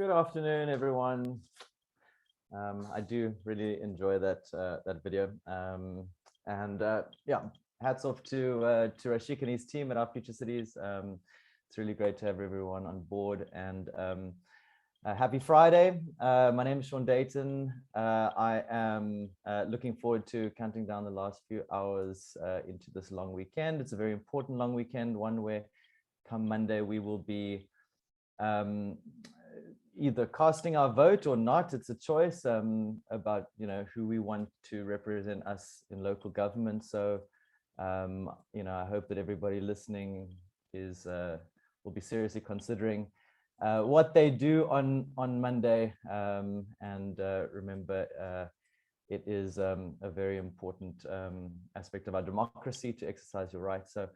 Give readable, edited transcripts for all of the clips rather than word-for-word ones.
Good afternoon, everyone. I do really enjoy that video, yeah, hats off to Rashik and his team at our Future Cities. It's really great to have everyone on board, and happy Friday. My name is Sean Dayton. I am looking forward to counting down the last few hours into this long weekend. It's a very important long weekend, one where come Monday we will be either casting our vote or not. It's a choice about who we want to represent us in local government. So I hope that everybody listening will be seriously considering what they do on Monday, and remember it is a very important aspect of our democracy to exercise your rights. So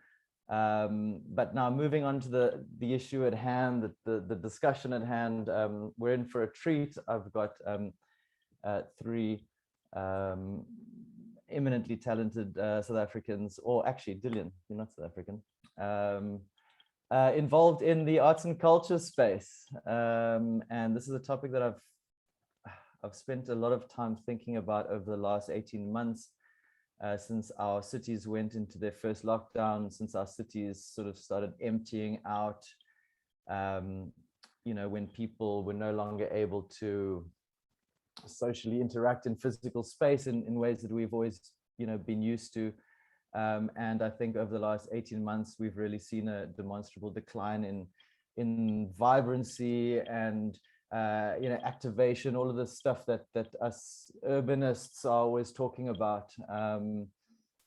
but now moving on to the issue at hand, the discussion at hand, we're in for a treat. I've got three eminently talented South Africans, or actually Dillian, you're not South African, involved in the arts and culture space, and this is a topic that I've spent a lot of time thinking about over the last 18 months. Since our cities went into their first lockdown, since our cities sort of started emptying out, when people were no longer able to socially interact in physical space in ways that we've always, been used to. And I think over the last 18 months, we've really seen a demonstrable decline in vibrancy and activation, all of the stuff that us urbanists are always talking about,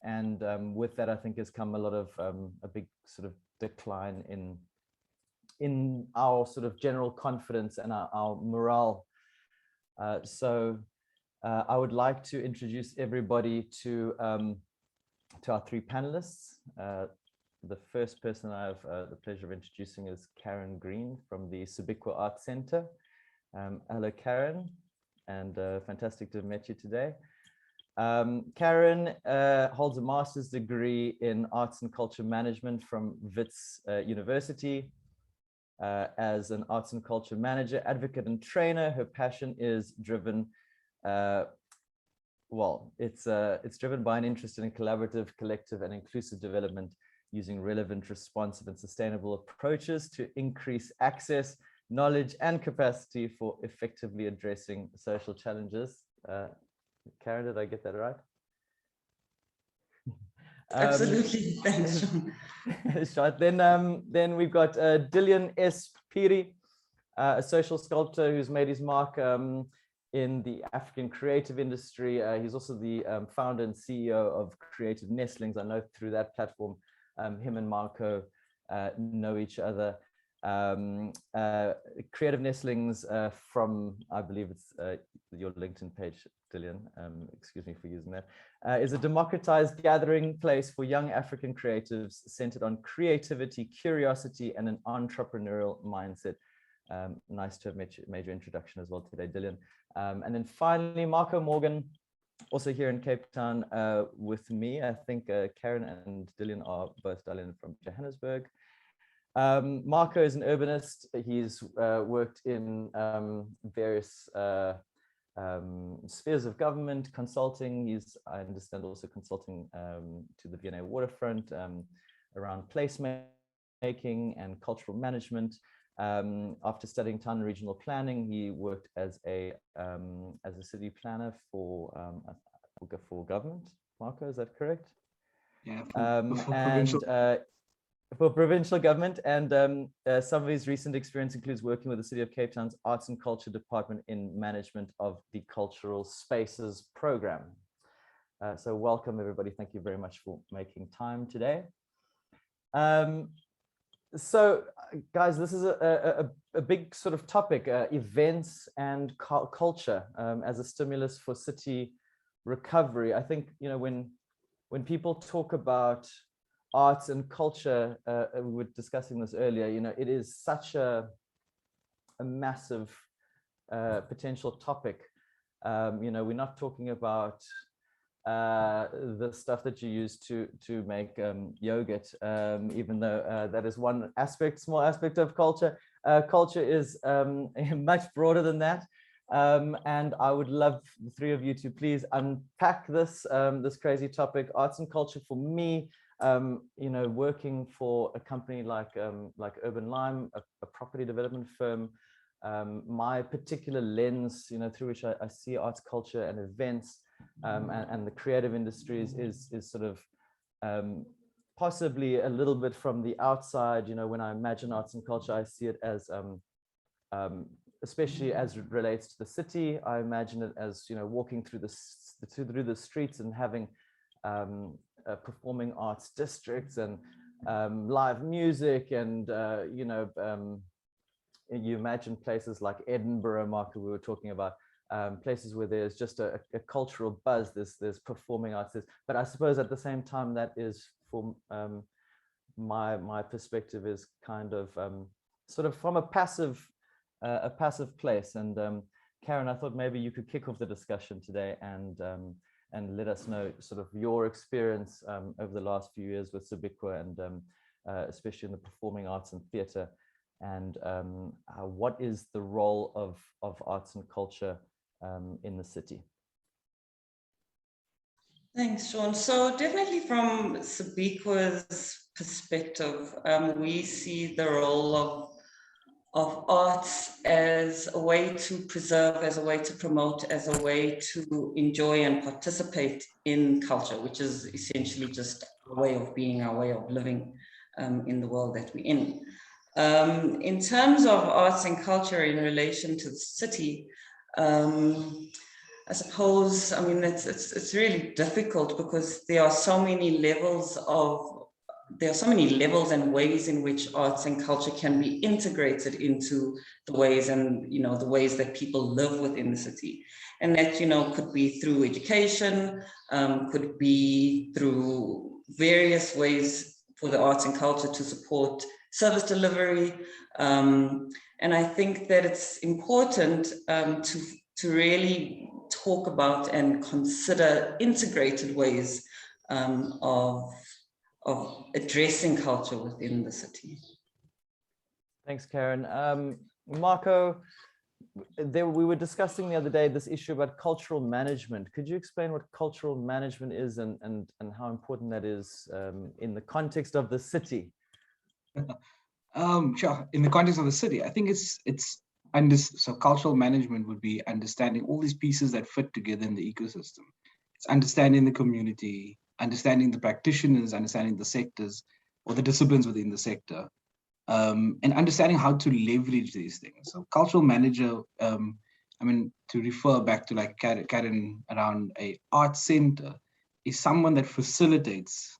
and with that, I think has come a lot of a big sort of decline in our sort of general confidence and our morale. So I would like to introduce everybody to our three panelists. The first person I have the pleasure of introducing is Karen Green from the Subiqua Arts Center. Hello, Karen, and fantastic to have met you today. Karen holds a master's degree in arts and culture management from Wits University. As an arts and culture manager, advocate, and trainer, her passion is driven, it's driven by an interest in collaborative, collective, and inclusive development using relevant, responsive, and sustainable approaches to increase access, knowledge, and capacity for effectively addressing social challenges. Karen, did I get that right? Absolutely, thanks. Right. Then we've got Dillian S. Piri, a social sculptor who's made his mark in the African creative industry. He's also the founder and CEO of Creative Nestlings. I know through that platform, him and Marco know each other. Creative Nestlings, from, I believe it's your LinkedIn page, Dillian, excuse me for using that, is a democratized gathering place for young African creatives centered on creativity, curiosity, and an entrepreneurial mindset. Nice to have made your introduction as well today, Dillian. And then finally, Marco Morgan, also here in Cape Town with me. I think Karen and Dillian are both dialing in from Johannesburg. Marco is an urbanist. He's worked in various spheres of government, consulting. He's, I understand, also consulting to the V&A waterfront around placemaking and cultural management. After studying town and regional planning, he worked as a city planner for government. Marco, is that correct? Yeah, for provincial. For provincial government, and some of his recent experience includes working with the City of Cape Town's Arts and Culture Department in management of the Cultural Spaces program. So welcome, everybody. Thank you very much for making time today. So, guys, this is a big sort of topic, events and culture as a stimulus for city recovery. I think, when people talk about arts and culture, we were discussing this earlier, it is such a massive potential topic. We're not talking about the stuff that you use to make yogurt, even though that is one aspect, small aspect of culture. Culture is much broader than that. And I would love the three of you to please unpack this this crazy topic. Arts and culture for me, you know, working for a company like Urban Lime, a property development firm, my particular lens, you know, through which I see arts, culture, and events, and the creative industries is sort of possibly a little bit from the outside. You know, when I imagine arts and culture, I see it as especially as it relates to the city. I imagine it as, you know, walking through the streets and having performing arts districts and live music, and you know, you imagine places like Edinburgh, Mark, we were talking about, places where there's just a cultural buzz, there's performing arts, but I suppose at the same time that is, for my perspective, is kind of sort of from a passive place. And Karen, I thought maybe you could kick off the discussion today and let us know sort of your experience over the last few years with Sabikwa, and especially in the performing arts and theatre, and what is the role of arts and culture in the city? Thanks, Sean. So definitely from Sabikwa's perspective, we see the role of arts as a way to preserve, as a way to promote, as a way to enjoy and participate in culture, which is essentially just a way of being, our way of living in the world that we're in. In terms of arts and culture in relation to the city, I suppose, I mean, it's really difficult because there are so many levels and ways in which arts and culture can be integrated into the ways, and, you know, the ways that people live within the city. And that, you know, could be through education, could be through various ways for the arts and culture to support service delivery. And I think that it's important to really talk about and consider integrated ways of addressing culture within the city. Thanks, Karen. Marco, we were discussing the other day this issue about cultural management. Could you explain what cultural management is and how important that is in the context of the city? Sure. In the context of the city, I think so cultural management would be understanding all these pieces that fit together in the ecosystem. It's understanding the community, understanding the practitioners, understanding the sectors or the disciplines within the sector, and understanding how to leverage these things. So cultural manager, I mean, to refer back to like Karen around a art center, is someone that facilitates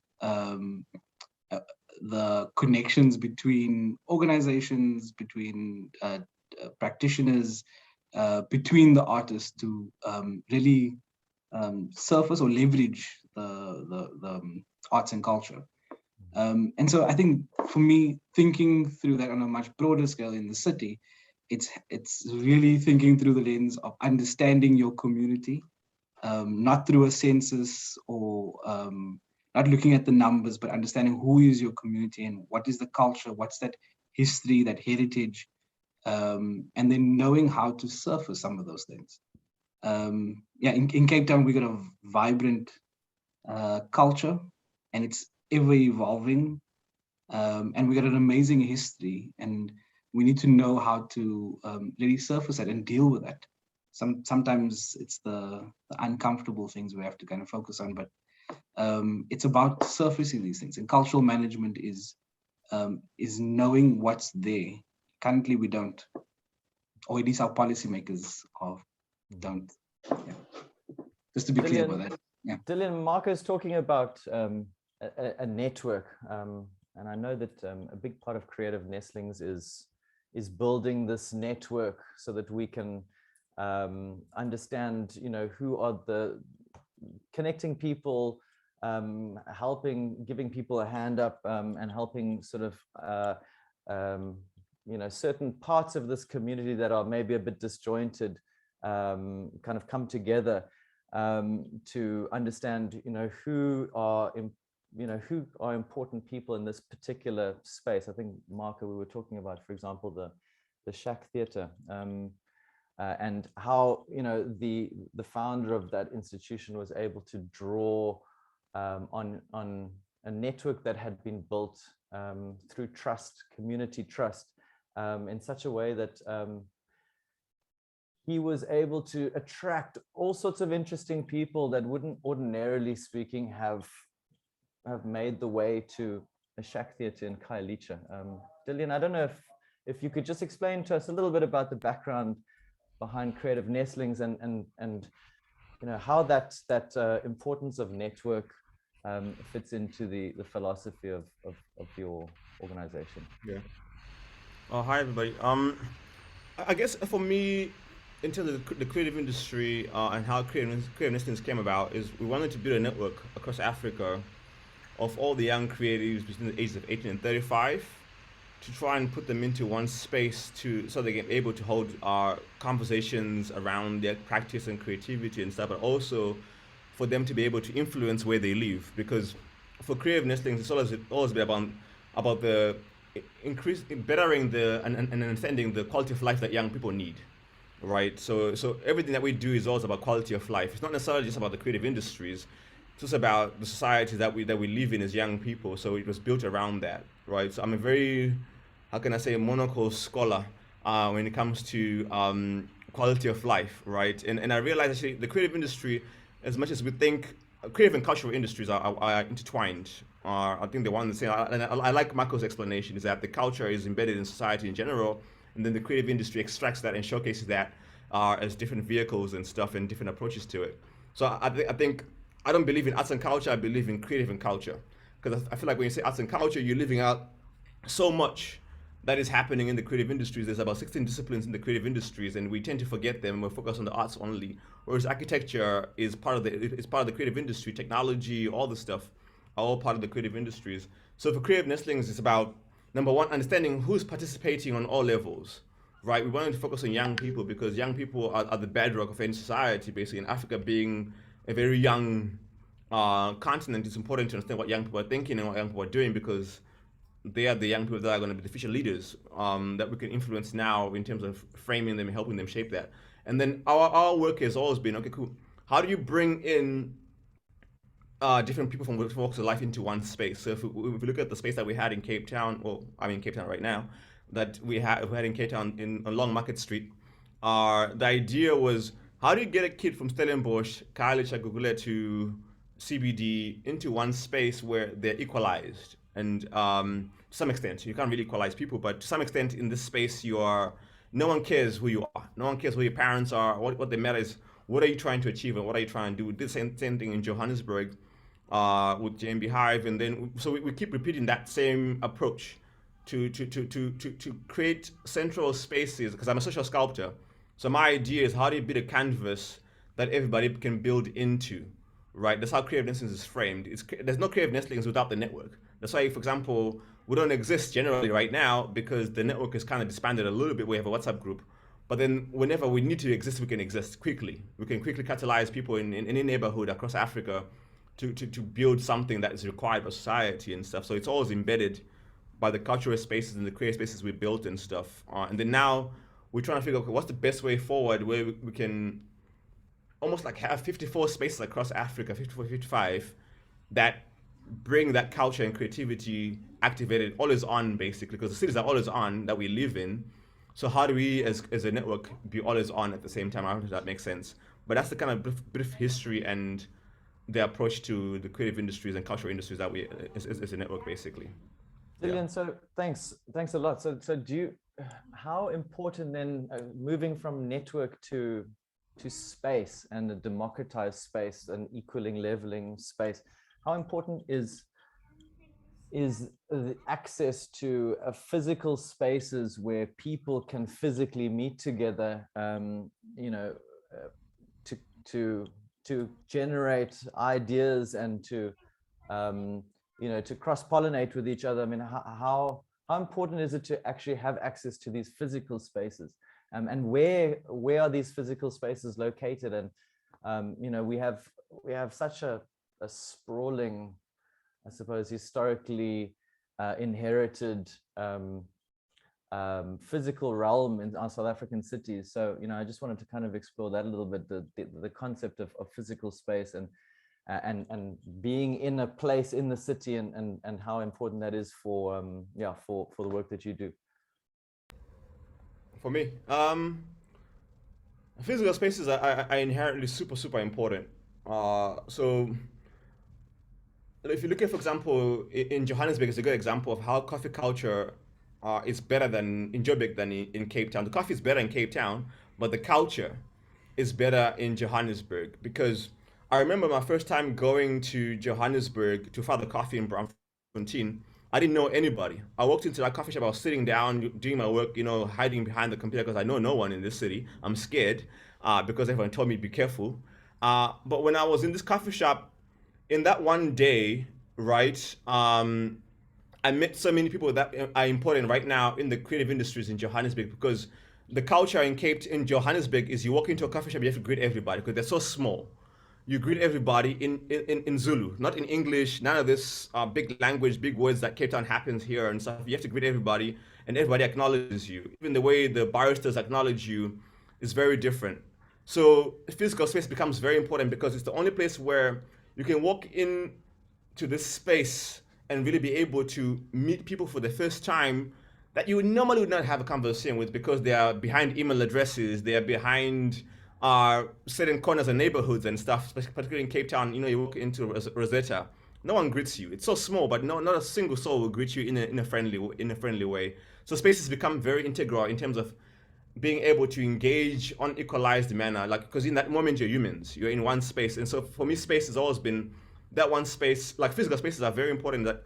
the connections between organizations, between practitioners, between the artists to really surface or leverage the arts and culture. And so I think for me, thinking through that on a much broader scale in the city, it's really thinking through the lens of understanding your community, not through a census or not looking at the numbers, but understanding who is your community and what is the culture, what's that history, that heritage, and then knowing how to surface some of those things. Yeah, in Cape Town, we got a vibrant culture, and it's ever evolving, and we got an amazing history, and we need to know how to really surface that and deal with that. Sometimes it's the uncomfortable things we have to kind of focus on, but it's about surfacing these things. And cultural management is knowing what's there. Currently, we don't, or at least our policymakers don't. Yeah. Just to be clear about that. Yeah. Dylan, Marco's talking about a network, and I know that a big part of Creative Nestlings is building this network so that we can understand, you know, who are the connecting people, helping, giving people a hand up, and helping sort of you know, certain parts of this community that are maybe a bit disjointed kind of come together. to understand, who are important people in this particular space. I think, Marco, we were talking about, for example, the Shack Theatre, and how the founder of that institution was able to draw on a network that had been built through trust, community trust, in such a way that he was able to attract all sorts of interesting people that wouldn't, ordinarily speaking, have made the way to a Shack Theatre in Khayelitsha. Dillian, I don't know if you could just explain to us a little bit about the background behind Creative Nestlings, and how that importance of network fits into the philosophy of your organization. Yeah. Hi everybody. I guess for me, in terms of the creative industry and how creative Nestlings came about, is we wanted to build a network across Africa of all the young creatives between the ages of 18 and 35, to try and put them into one space so they get able to hold conversations around their practice and creativity and stuff, but also for them to be able to influence where they live. Because for Creative Nestlings, it's always been about the bettering and understanding the quality of life that young people need, right? So everything that we do is always about quality of life. It's not necessarily just about the creative industries. It's just about the society that we live in as young people. So it was built around that, right? So I'm a very, how can I say, monocle scholar when it comes to quality of life, right? And I realize actually the creative industry, as much as we think creative and cultural industries are intertwined, I think they're one and the same. And I like Marco's explanation, is that the culture is embedded in society in general, and then the creative industry extracts that and showcases that as different vehicles and stuff and different approaches to it. So I think I don't believe in arts and culture, I believe in creative and culture. Because I feel like when you say arts and culture, you're living out so much that is happening in the creative industries. There's about 16 disciplines in the creative industries, and we tend to forget them. We're focused on the arts only. Whereas architecture is part of the creative industry, technology, all the stuff are all part of the creative industries. So for Creative Nestlings, it's about, number one, understanding who's participating on all levels, right? We wanted to focus on young people because young people are the bedrock of any society, basically. In Africa being a very young continent, it's important to understand what young people are thinking and what young people are doing, because they are the young people that are going to be the future leaders that we can influence now in terms of framing them and helping them shape that. And then our work has always been, okay, cool, how do you bring in different people from walks of life into one space? So if we look at the space that we had in Cape Town, well, I'm in Cape Town right now, that we had in Cape Town on Long Market Street, the idea was, how do you get a kid from Stellenbosch, Khayelitsha, Gugulet to CBD into one space where they're equalized? And to some extent, you can't really equalize people, but to some extent in this space, no one cares who you are. No one cares who your parents are. What they matter is, what are you trying to achieve and what are you trying to do? We did the same thing in Johannesburg with JMB Hive. And then, so we keep repeating that same approach to create central spaces, because I'm a social sculptor. So my idea is, how do you build a canvas that everybody can build into, right? That's how Creative Nestlings is framed. There's no Creative Nestlings without the network. That's why, for example, we don't exist generally right now, because the network is kind of disbanded a little bit. We have a WhatsApp group. But then whenever we need to exist, we can exist quickly. We can quickly catalyze people in any neighborhood across Africa to build something that is required by society and stuff. So it's always embedded by the cultural spaces and the creative spaces we built and stuff. And then now we're trying to figure out, okay, what's the best way forward where we can almost like have 54 spaces across Africa, 54, 55, that bring that culture and creativity activated always on, basically, because the cities are always on that we live in. So how do we as a network be always on at the same time? I don't know if that makes sense. But that's the kind of brief history and the approach to the creative industries and cultural industries that we as a network, basically. Dillian, yeah. So thanks a lot. So how important then, moving from network to space and a democratized space, an equaling, leveling space, how important is the access to physical spaces where people can physically meet together, to generate ideas and to cross-pollinate with each other? I mean, how important is it to actually have access to these physical spaces, and where are these physical spaces located, and You know, we have such a sprawling, I suppose, historically inherited physical realm in our South African cities. So, you know, I just wanted to kind of explore that a little bit, the concept of physical space and being in a place in the city, and how important that is for yeah, for the work that you do. For me, physical spaces are inherently super important. So if you look at, for example, in Johannesburg, it's a good example of how coffee culture is better than in Joburg than in Cape Town. The coffee is better in Cape Town, but the culture is better in Johannesburg, because I remember my first time going to Johannesburg to Father Coffee in Braamfontein. I didn't know anybody. I walked into that coffee shop. I was sitting down doing my work, you know, hiding behind the computer because I know no one in this city. I'm scared because everyone told me be careful. But when I was in this coffee shop, in that one day, right? I met so many people that are important right now in the creative industries in Johannesburg, because the culture in Johannesburg is you walk into a coffee shop, you have to greet everybody because they're so small. You greet everybody in Zulu, not in English, none of this big language, big words that Cape Town happens here and stuff. You have to greet everybody, and everybody acknowledges you. Even the way the baristas acknowledge you is very different. So physical space becomes very important because it's the only place where you can walk in to this space and really be able to meet people for the first time that you normally would not have a conversation with, because they are behind email addresses, they are behind certain corners and neighborhoods and stuff, particularly in Cape Town. You know, you walk into Rosetta, no one greets you. It's so small, but not a single soul will greet you in a friendly way. So spaces become very integral in terms of being able to engage on equalized manner, like, because in that moment you're humans, you're in one space. And so for me, space has always been that one space. Like, physical spaces are very important, that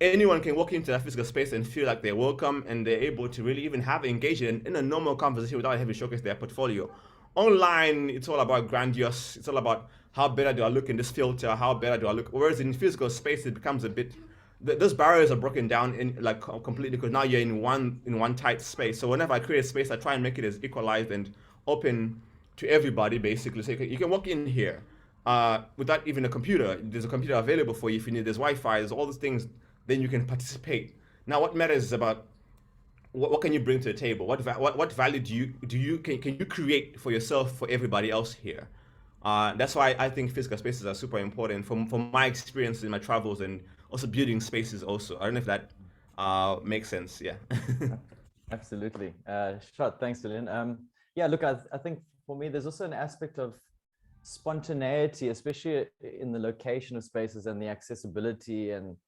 anyone can walk into that physical space and feel like they're welcome, and they're able to really even have engagement in a normal conversation without having to showcase their portfolio. Online, it's all about grandiose, it's all about how better do I look in this filter, how better do I look, whereas in physical space it becomes a bit, those barriers are broken down in like completely, because now you're in one tight space. So whenever I create a space, I try and make it as equalized and open to everybody, basically. So you can walk in here without even a computer. There's a computer available for you if you need. There's Wi-Fi. There's all these things. Then you can participate. Now, what matters is about what can you bring to the table. What value can you create for yourself, for everybody else here. That's why I think physical spaces are super important from my experience in my travels, and also building spaces also. I don't know if that makes sense. Yeah. Absolutely. Sure. Thanks, Julian. Yeah, look, I think for me, there's also an aspect of spontaneity, especially in the location of spaces and the accessibility, and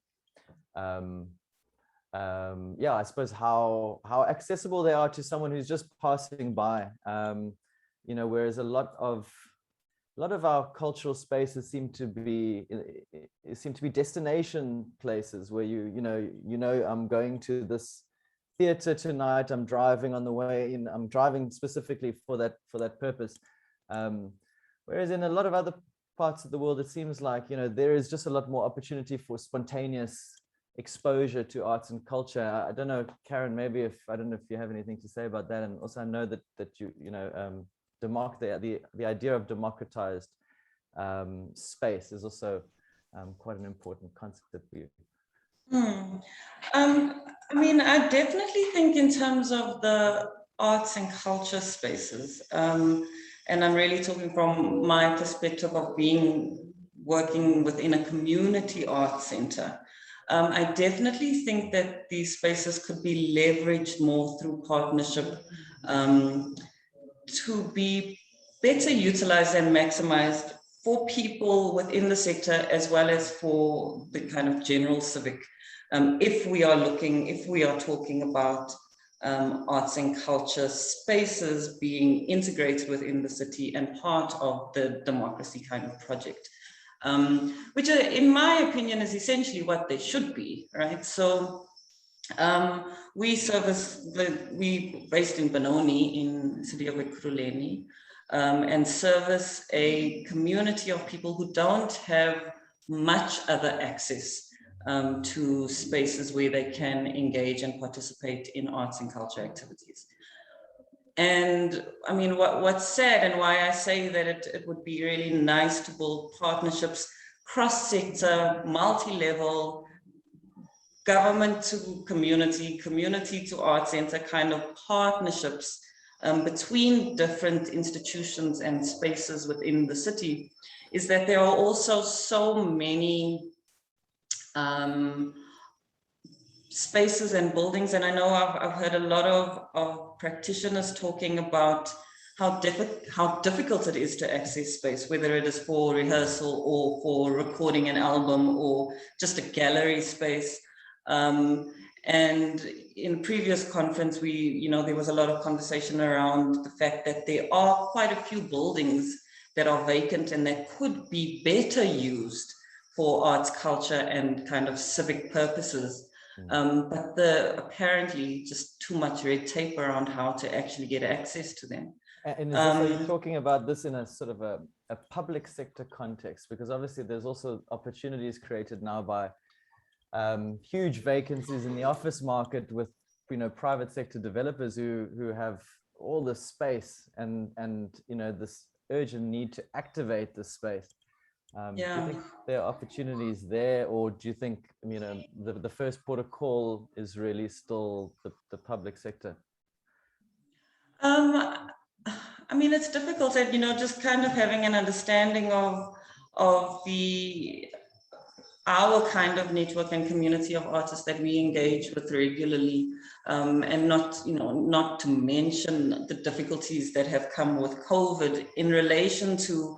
yeah, I suppose how accessible they are to someone who's just passing by. You know, whereas a lot of our cultural spaces seem to be destination places where you know I'm going to this theater tonight, I'm driving on the way in, I'm driving specifically for that purpose. Whereas in a lot of other parts of the world, it seems like, you know, there is just a lot more opportunity for spontaneous exposure to arts and culture. I don't know, Karen, maybe I don't know if you have anything to say about that. And also I know that you know, the idea of democratized space is also quite an important concept for you. I mean, I definitely think in terms of the arts and culture spaces, and I'm really talking from my perspective of working within a community arts center. I definitely think that these spaces could be leveraged more through partnership to be better utilized and maximized for people within the sector, as well as for the kind of general civic. If we are talking about arts and culture spaces being integrated within the city and part of the democracy kind of project, which in my opinion is essentially what they should be, right? So we based in Benoni in the city of Ekurhuleni, and service a community of people who don't have much other access to spaces where they can engage and participate in arts and culture activities. And I mean, what's sad, and why I say that it would be really nice to build partnerships, cross-sector, multi-level, government to community, community to arts center kind of partnerships between different institutions and spaces within the city, is that there are also so many spaces and buildings. And I know I've heard a lot of practitioners talking about how difficult it is to access space, whether it is for rehearsal or for recording an album or just a gallery space. And in previous conference, there was a lot of conversation around the fact that there are quite a few buildings that are vacant and that could be better used for arts, culture, and kind of civic purposes. But apparently just too much red tape around how to actually get access to them. And are you talking about this in a sort of a public sector context? Because obviously there's also opportunities created now by huge vacancies in the office market with private sector developers who have all this space and this urgent need to activate this space. Do you think there are opportunities there, or do you think the first port of call is really still the public sector? I mean, it's difficult at just kind of having an understanding of our kind of network and community of artists that we engage with regularly, and not to mention the difficulties that have come with COVID in relation to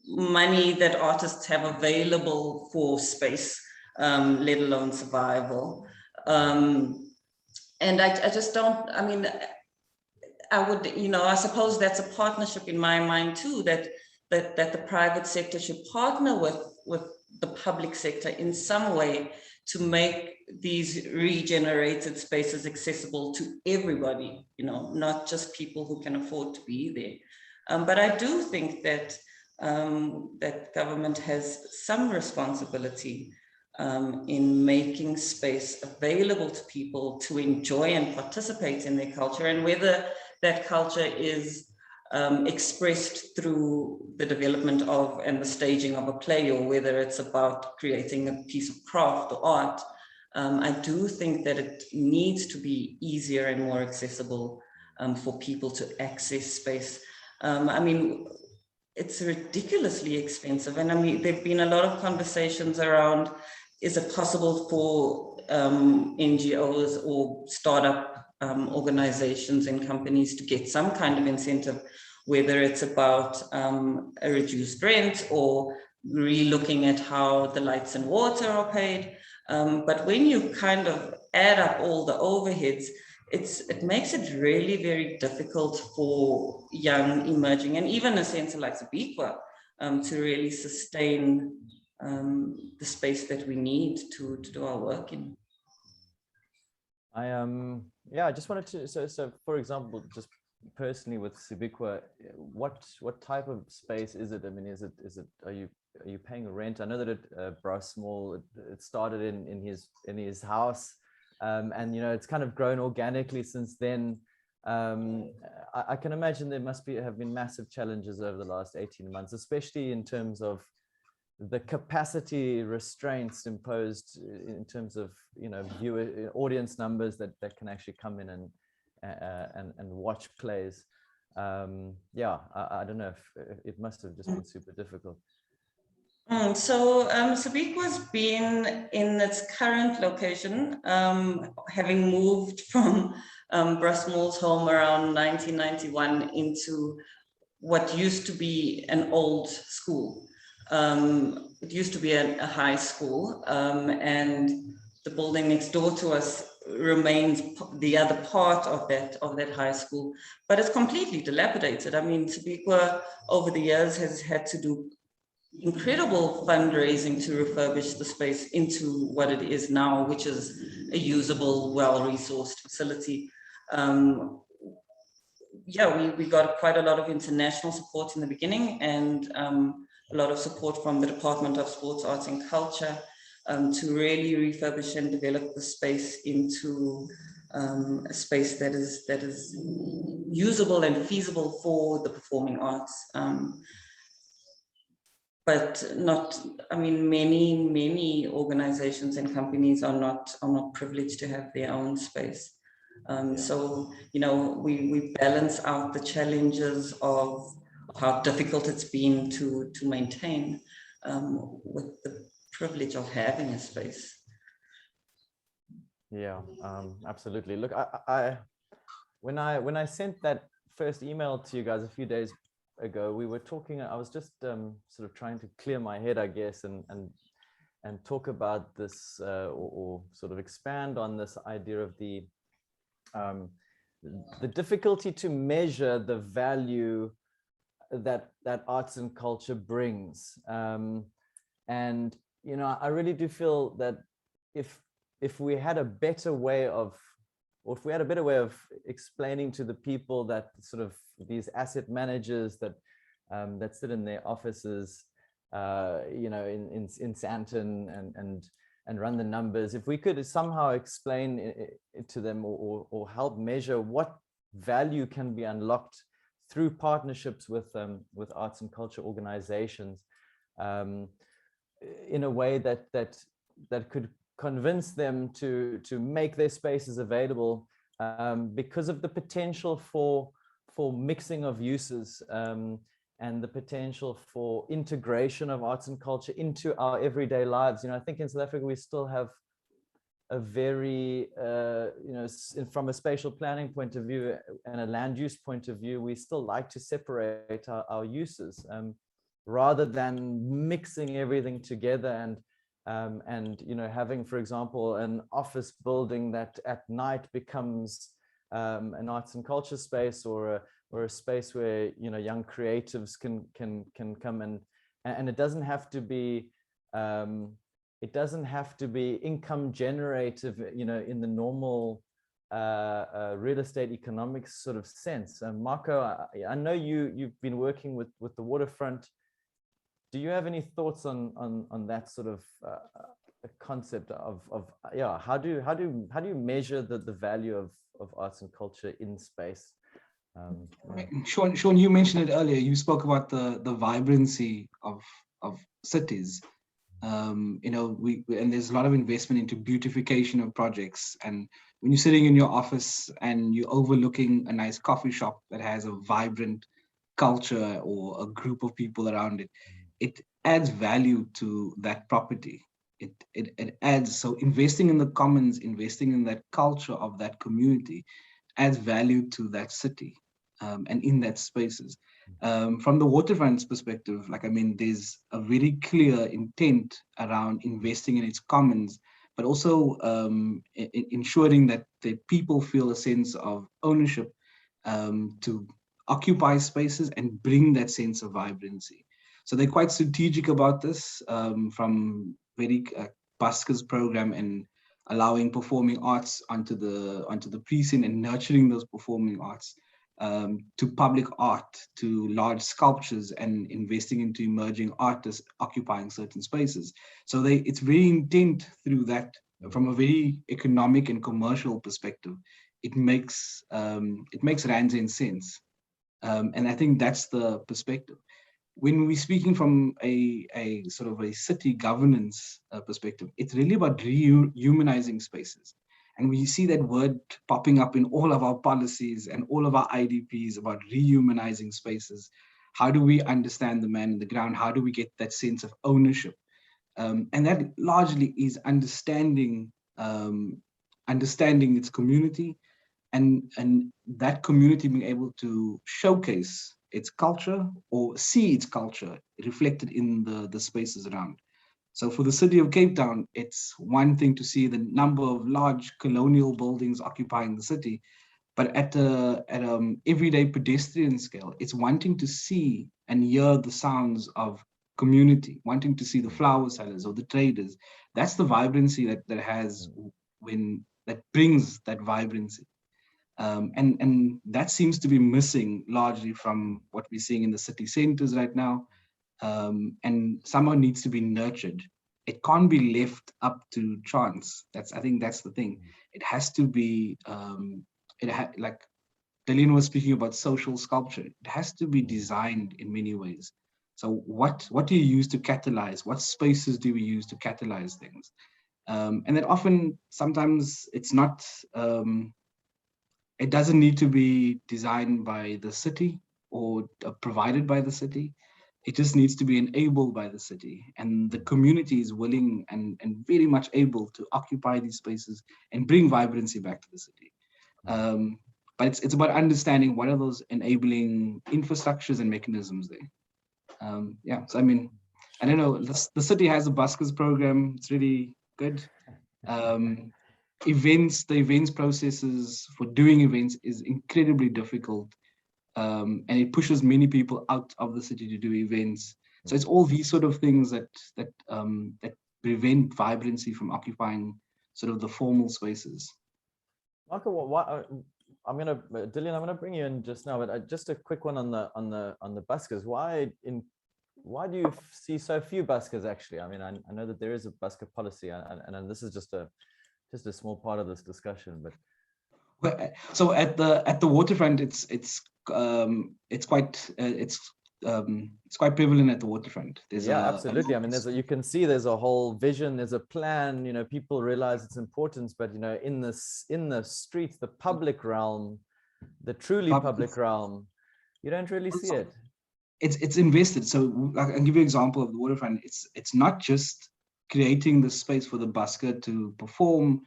money that artists have available for space, let alone survival. And I just don't, I mean, I would, I suppose that's a partnership in my mind too, that the private sector should partner with the public sector in some way to make these regenerated spaces accessible to everybody, not just people who can afford to be there. But I do think that that government has some responsibility in making space available to people to enjoy and participate in their culture, and whether that culture is expressed through the development of and the staging of a play, or whether it's about creating a piece of craft or art. I do think that it needs to be easier and more accessible for people to access space. I mean, it's ridiculously expensive. And I mean, there've been a lot of conversations around, is it possible for NGOs or startup organizations and companies to get some kind of incentive, whether it's about a reduced rent or re-looking at how the lights and water are paid. But when you kind of add up all the overheads, it makes it really very difficult for young, emerging, and even a centre like Zabikwa to really sustain the space that we need to do our work in. I just wanted to, so for example, just personally with Zabikwa, what type of space is it? I mean, are you paying rent? I know that Bros Small, it started in his house. And it's kind of grown organically since then. I can imagine there have been massive challenges over the last 18 months, especially in terms of the capacity restraints imposed in terms of viewer audience numbers that can actually come in and watch plays. I don't know if it must have just been super difficult. So Zabikwa's been in its current location, having moved from Brusmall's home around 1991 into what used to be an old school. It used to be a high school, and the building next door to us remains the other part of that high school, but it's completely dilapidated. I mean, Zabikwa over the years has had to do incredible fundraising to refurbish the space into what it is now, which is a usable, well-resourced facility. We got quite a lot of international support in the beginning, and a lot of support from the Department of Sports, Arts and Culture to really refurbish and develop the space into a space that is usable and feasible for the performing arts. But not, I mean, many organizations and companies are not privileged to have their own space. So, you know, we balance out the challenges of how difficult it's been to maintain with the privilege of having a space. Yeah, absolutely. Look, when I sent that first email to you guys a few days ago, we were talking, I was just sort of trying to clear my head, I guess, and talk about this or sort of expand on this idea of the difficulty to measure the value that arts and culture brings. And, you know, I really do feel that if we had a better way of, or if we had a better way of explaining to the people that sort of these asset managers that that sit in their offices, you know, in Sandton and run the numbers, if we could somehow explain it to them or help measure what value can be unlocked through partnerships with arts and culture organizations, in a way that could convince them to make their spaces available, because of the potential for mixing of uses, and the potential for integration of arts and culture into our everyday lives. You know, I think in South Africa we still have a very, you know, from a spatial planning point of view and a land use point of view, we still like to separate our uses, rather than mixing everything together and you know, having, for example, an office building that at night becomes an arts and culture space, or a space where, you know, young creatives can come and it doesn't have to be income generative, you know, in the normal real estate economics sort of sense. Marco, I know you've been working with the waterfront. Do you have any thoughts on that sort of concept of yeah, how do you measure the value of arts and culture in space? Sean, you mentioned it earlier. You spoke about the vibrancy of cities. You know, and there's a lot of investment into beautification of projects. And when you're sitting in your office and you're overlooking a nice coffee shop that has a vibrant culture or a group of people around it, it adds value to that property. It adds, so investing in the commons, investing in that culture of that community adds value to that city, and in that spaces. From the waterfront's perspective, like, I mean, there's a very clear intent around investing in its commons, but also ensuring that the people feel a sense of ownership, to occupy spaces and bring that sense of vibrancy. So they're quite strategic about this, from very Busker's program and allowing performing arts onto the precinct and nurturing those performing arts, to public art, to large sculptures, and investing into emerging artists occupying certain spaces. So it's very intent through that, from a very economic and commercial perspective. It makes rands and sense, and I think that's the perspective. When we're speaking from a sort of a city governance perspective, it's really about rehumanizing spaces. And we see that word popping up in all of our policies and all of our IDPs about rehumanizing spaces. How do we understand the man in the ground? How do we get that sense of ownership? And that largely is understanding its community, and that community being able to showcase its culture or see its culture reflected in the spaces around. So for the city of Cape Town, it's one thing to see the number of large colonial buildings occupying the city, but at everyday pedestrian scale, it's wanting to see and hear the sounds of community, wanting to see the flower sellers or the traders. That's the vibrancy that brings that vibrancy. And that seems to be missing largely from what we're seeing in the city centers right now, and somehow needs to be nurtured. it can't be left up to chance. I think that's the thing. It has to be, like Dillian was speaking about social sculpture. It has to be designed in many ways. So what do you use to catalyze? What spaces do we use to catalyze things? And then often, sometimes it's not, it doesn't need to be designed by the city or provided by the city. It just needs to be enabled by the city, and the community is willing and very much able to occupy these spaces and bring vibrancy back to the city. But it's about understanding what are those enabling infrastructures and mechanisms there. Yeah, so I mean, I don't know, the city has a buskers program. It's really good. The events processes for doing events is incredibly difficult. And it pushes many people out of the city to do events. So it's all these sort of things that prevent vibrancy from occupying sort of the formal spaces. Marco, Dillian, I'm gonna bring you in just now, but just a quick one on the buskers. Why do you see so few buskers actually? I mean, I know that there is a busker policy, and this is just a small part of this discussion, but. So at the waterfront, it's quite prevalent at the waterfront. Absolutely. I mean, you can see there's a whole vision, there's a plan. You know, people realize its importance, but you know, in the streets, the public realm, the truly public realm, you don't really see it. It's invested. So I can give you an example of the waterfront. It's not just creating the space for the busker to perform,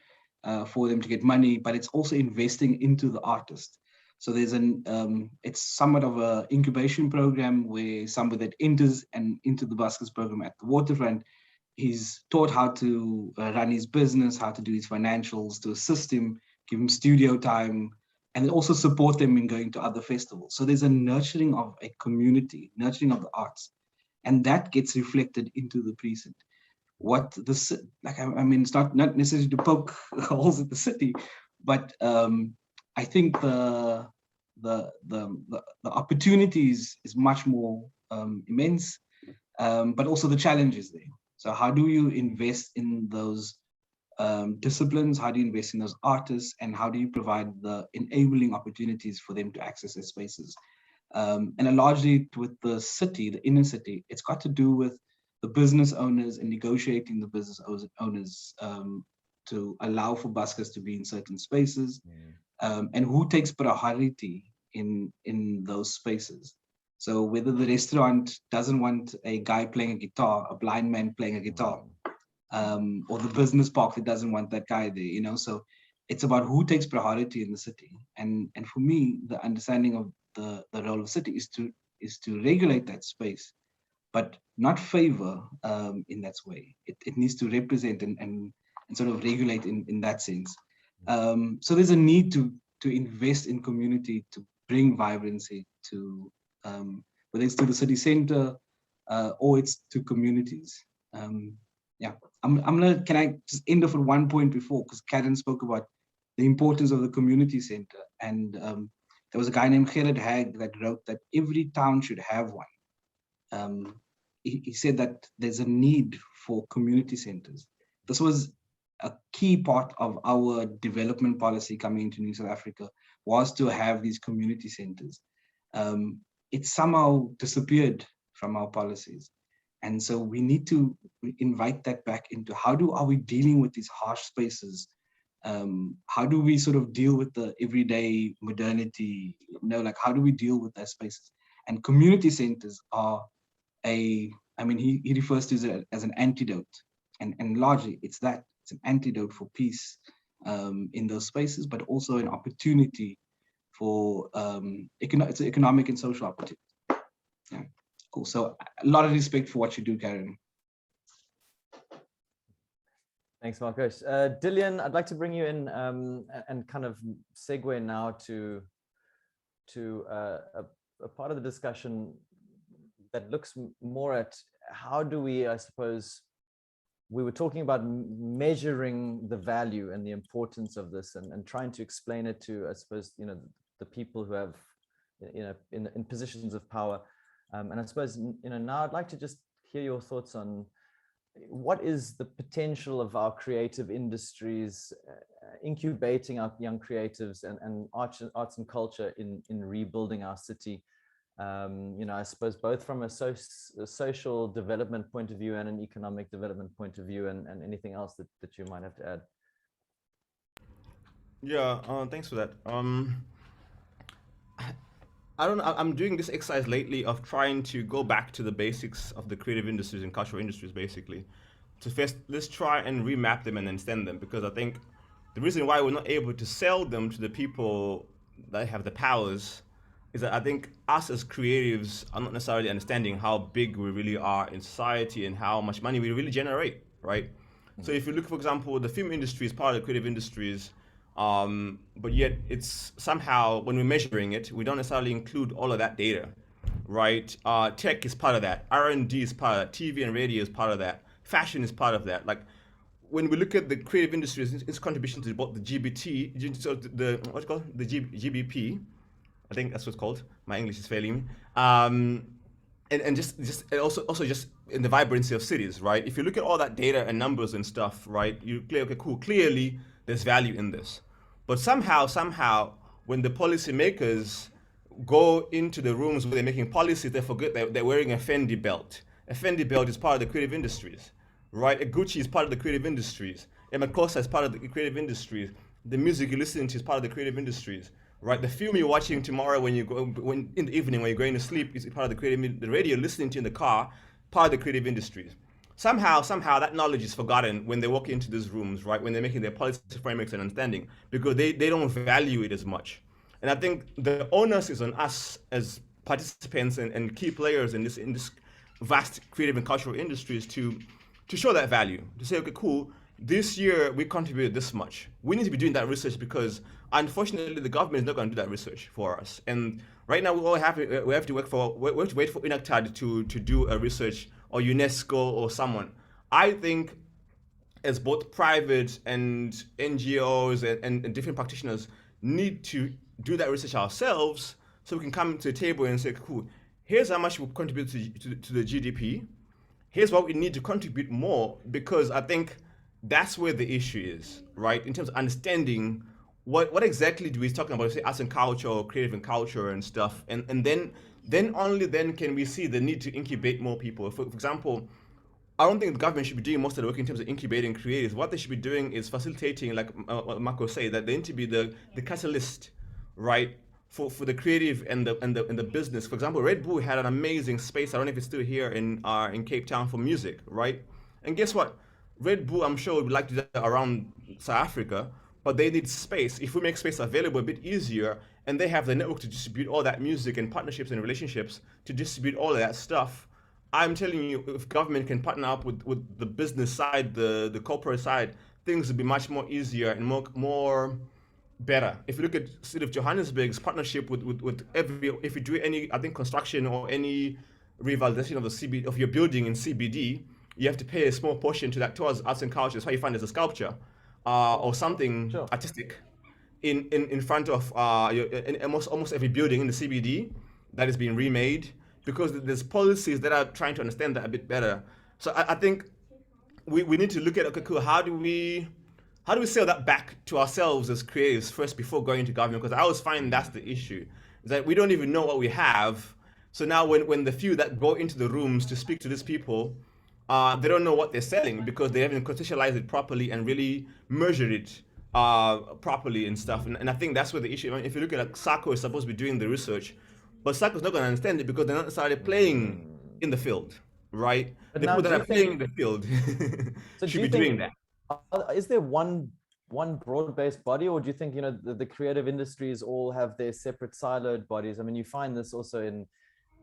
for them to get money, but it's also investing into the artist. So there's it's somewhat of an incubation program where somebody that enters into the buskers program at the waterfront, he's taught how to run his business, how to do his financials, to assist him, give him studio time, and then also support them in going to other festivals. So there's a nurturing of a community, nurturing of the arts, and that gets reflected into the precinct. What this, like, I mean, it's not necessarily to poke holes at the city, but I think the opportunities is much more immense, but also the challenges there. So how do you invest in those disciplines? How do you invest in those artists? And how do you provide the enabling opportunities for them to access their spaces? And largely with the city, the inner city, it's got to do with the business owners and negotiating the business owners to allow for buskers to be in certain spaces, and who takes priority in those spaces. So whether the restaurant doesn't want a guy playing a guitar, a blind man playing a guitar, or the business park that doesn't want that guy there, you know. So it's about who takes priority in the city. And for me, the understanding of the role of the city is to regulate that space, but not favor in that way. It needs to represent and sort of regulate in that sense. So there's a need to invest in community to bring vibrancy to, whether it's to the city center or it's to communities. Yeah, can I just end off at one point before, because Karen spoke about the importance of the community center. And there was a guy named Gerard Hag that wrote that every town should have one. He said that there's a need for community centers. This was a key part of our development policy coming into New South Africa, was to have these community centers. It somehow disappeared from our policies. And so we need to invite that back into are we dealing with these harsh spaces? How do we sort of deal with the everyday modernity? You know, like, how do we deal with those spaces? And community centers are he refers to it as an antidote, and largely it's an antidote for peace in those spaces, but also an opportunity for it's an economic and social opportunity. Yeah, cool. So a lot of respect for what you do, Karen. Thanks, Marcos. Dillian, I'd like to bring you in and kind of segue now to a part of the discussion that looks more at how do we, I suppose, we were talking about measuring the value and the importance of this, and trying to explain it to, I suppose, you know, the people who have, you know, in positions of power. And I suppose, you know, now I'd like to just hear your thoughts on, what is the potential of our creative industries incubating our young creatives and arts and culture in rebuilding our city? I suppose both from a social development point of view and an economic development point of view, and anything else that you might have to add. Yeah, thanks for that. I don't know. I'm doing this exercise lately of trying to go back to the basics of the creative industries and cultural industries, basically. To first, let's try and remap them and understand them, because I think the reason why we're not able to sell them to the people that have the powers is that I think us as creatives are not necessarily understanding how big we really are in society and how much money we really generate, right? So if you look, for example, the film industry is part of the creative industries, but yet it's somehow, when we're measuring it, we don't necessarily include all of that data, right? Tech is part of that. R&D is part of that. TV and radio is part of that. Fashion is part of that. Like, when we look at the creative industries, its contribution to both the GBT, so the what's it called, the GBP, I think that's what's called. My English is failing me. And just and also just in the vibrancy of cities, right? If you look at all that data and numbers and stuff, right? You clear, okay, cool. Clearly, there's value in this, but somehow, when the policymakers go into the rooms where they're making policies, they forget that they're wearing a Fendi belt. A Fendi belt is part of the creative industries, right? A Gucci is part of the creative industries. A Makosa is part of the creative industries. The music you're listening to is part of the creative industries, right? The film you're watching tomorrow when in the evening when you're going to sleep is part of the creative. The radio you're listening to in the car, part of the creative industries. Somehow that knowledge is forgotten when they walk into these rooms, right? When they're making their policy frameworks and understanding, because they don't value it as much. And I think the onus is on us as participants and key players in this vast creative and cultural industries to show that value, to say, okay, cool, this year we contributed this much. We need to be doing that research, because unfortunately the government is not going to do that research for us. And right now we have to wait for UNACTAD to do a research, or UNESCO or someone. I think as both private and NGOs and different practitioners need to do that research ourselves, so we can come to the table and say, cool, here's how much we contribute to the GDP. Here's what we need to contribute more, because I think that's where the issue is, right? In terms of understanding what exactly do we talking about, say arts and culture or creative and culture and stuff, and then only then can we see the need to incubate more people. For example, I don't think the government should be doing most of the work in terms of incubating creatives. What they should be doing is facilitating, like Marco said, that they need to be the catalyst, right, for the creative and the business. For example, Red Bull had an amazing space. I don't know if it's still here in Cape Town for music, right? And guess what? Red Bull, I'm sure, would like to do that around South Africa, but they need space. If we make space available a bit easier, and they have the network to distribute all that music and partnerships and relationships to distribute all of that stuff, I'm telling you, if government can partner up with the business side, the corporate side, things would be much more easier and more better. If you look at City of Johannesburg's partnership with every, if you do any, I think, construction or any revitalization of the CBD of your building in CBD, you have to pay a small portion to that towards arts and culture. That's why you find there's a sculpture or something Sure. artistic in front of in almost every building in the CBD that is being remade, because there's policies that are trying to understand that a bit better. So I think we need to look at, okay, cool, how do we sell that back to ourselves as creatives first before going to government? Because I always find that's the issue, is that we don't even know what we have. So now when the few that go into the rooms to speak to these people, they don't know what they're selling, because they haven't contextualized it properly and really measured it properly and stuff. And I think that's where the issue, I mean, if you look at, like, SACO is supposed to be doing the research, but SACO's not going to understand it because they're not necessarily playing in the field, right? But The now, people do that you are playing think, in the field so do should you be doing think, that. is there one broad-based body, or do you think, the creative industries all have their separate siloed bodies? I mean, you find this also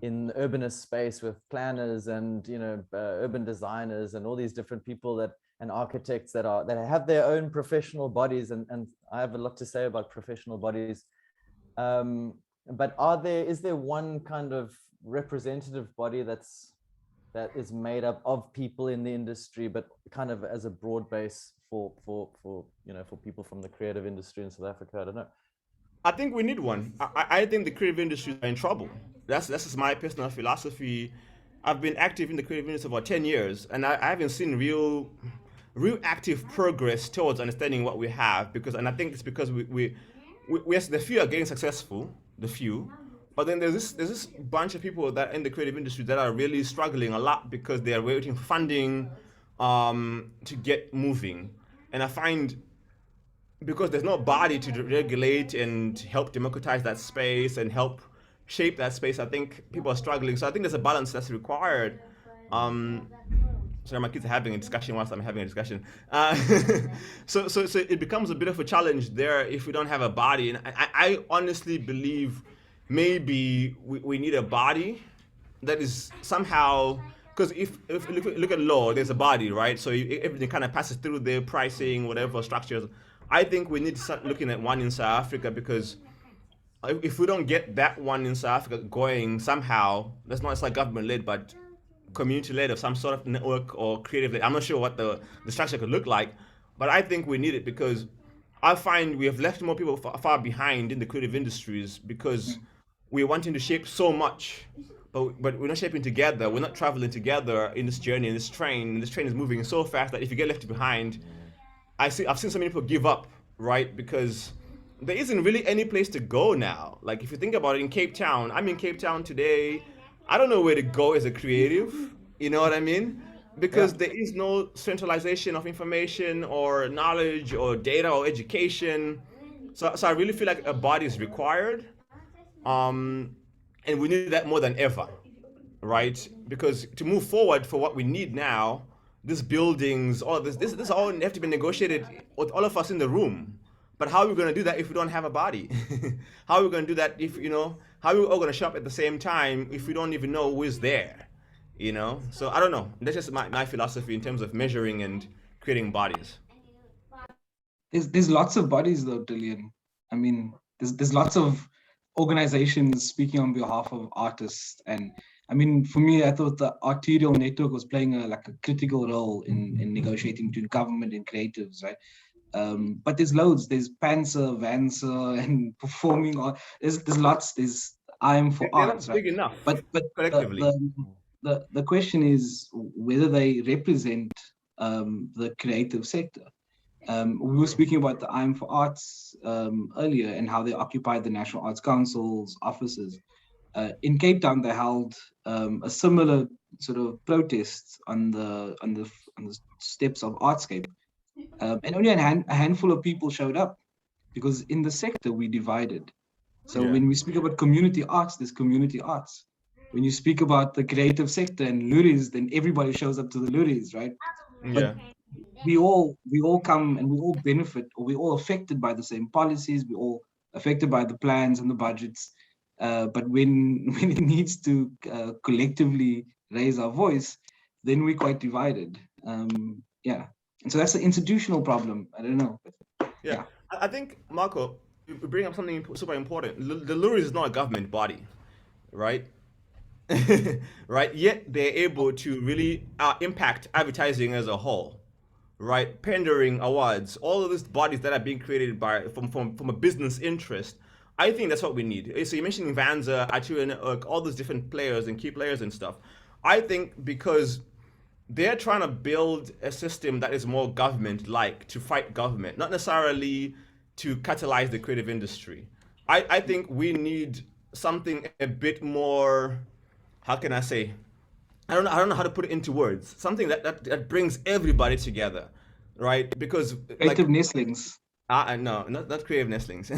in urbanist space with planners and urban designers and all these different people and architects that have their own professional bodies, and I have a lot to say about professional bodies. But is there one kind of representative body that is made up of people in the industry, but kind of as a broad base for people from the creative industry in South Africa? I don't know. I think we need one. I think the creative industries are in trouble. That's just my personal philosophy. I've been active in the creative industry for 10 years, and I haven't seen real active progress towards understanding what we have, and I think it's because yes, the few are getting successful, the few, but then there's this bunch of people that in the creative industry that are really struggling a lot because they are waiting for funding to get moving. And I find because there's no body to regulate and help democratize that space and help shape that space, I think people are struggling. So I think there's a balance that's required. Sorry, my kids are having a discussion whilst I'm having a discussion. So it becomes a bit of a challenge there if we don't have a body. And I honestly believe maybe we need a body that is somehow, because if you look at law, there's a body, right? So everything kind of passes through their pricing, whatever structures. I think we need to start looking at one in South Africa, because if we don't get that one in South Africa going somehow, that's not, it's like government led, but community led of some sort of network or creative led. I'm not sure what the structure could look like, but I think we need it, because I find we have left more people far behind in the creative industries because we're wanting to shape so much, but we're not shaping together. We're not traveling together in this journey, in this train. And this train is moving so fast that if you get left behind, I've seen so many people give up, right? Because there isn't really any place to go now. Like if you think about it, in Cape Town, I'm in Cape Town today. I don't know where to go as a creative. You know what I mean? Because there is no centralization of information or knowledge or data or education. So I really feel like a body is required. And we need that more than ever, right? Because to move forward for what we need now, these buildings, all this all have to be negotiated with all of us in the room. But how are we going to do that if we don't have a body? How are we going to do that if, how are we all going to show up at the same time if we don't even know who is there? So I don't know. That's just my philosophy in terms of measuring and creating bodies. There's lots of bodies though, Dillian. I mean, there's lots of organizations speaking on behalf of artists, and I mean, for me, I thought the Arterial Network was playing a critical role in negotiating between government and creatives, right? But there's loads. There's Panzer, Vanzer, and performing art. There's lots. There's I'm for Arts, right? Big enough. But collectively, the question is whether they represent the creative sector. We were speaking about the I'm for Arts earlier and how they occupied the National Arts Council's offices. In Cape Town, they held a similar sort of protest on the steps of Artscape, and only a handful of people showed up, because in the sector we divided. So when we speak about community arts, there's community arts. When you speak about the creative sector and luries, then everybody shows up to the luries, right? But we all come and we all benefit, or we're all affected by the same policies. We're all affected by the plans and the budgets. But when it needs to collectively raise our voice, then we're quite divided. And so that's the institutional problem. I don't know. Yeah. I think, Marco, you bring up something super important. The Luris is not a government body, right? Right? Yet they're able to really impact advertising as a whole, right? Pandering awards, all of these bodies that are being created from a business interest. I think that's what we need. So you're mentioning Vanza, Arterial Network, all those different players and key players and stuff. I think because they're trying to build a system that is more government-like, to fight government, not necessarily to catalyze the creative industry. I think we need something a bit more, how can I say? I don't know how to put it into words. Something that brings everybody together, right? Because creative nestlings. No, not creative nestlings.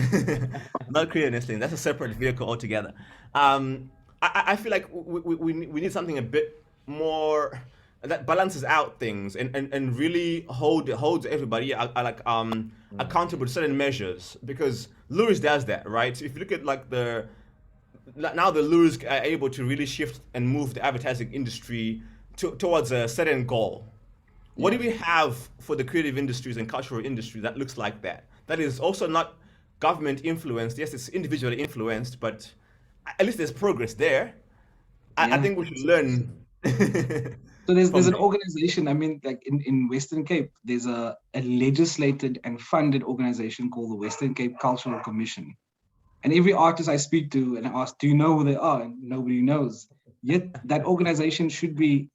Not creative nestlings. That's a separate vehicle altogether. I feel like we need something a bit more that balances out things and really holds everybody accountable to certain measures, because Luris does that, right? So if you look at now the Luris are able to really shift and move the advertising industry towards a certain goal. What do we have for the creative industries and cultural industry that looks like that? That is also not government influenced. Yes, it's individually influenced, but at least there's progress there. I think we should learn. So there's an organization, I mean, like in Western Cape, there's a legislated and funded organization called the Western Cape Cultural Commission. And every artist I speak to and I ask, do you know who they are? And nobody knows. yet that organization should be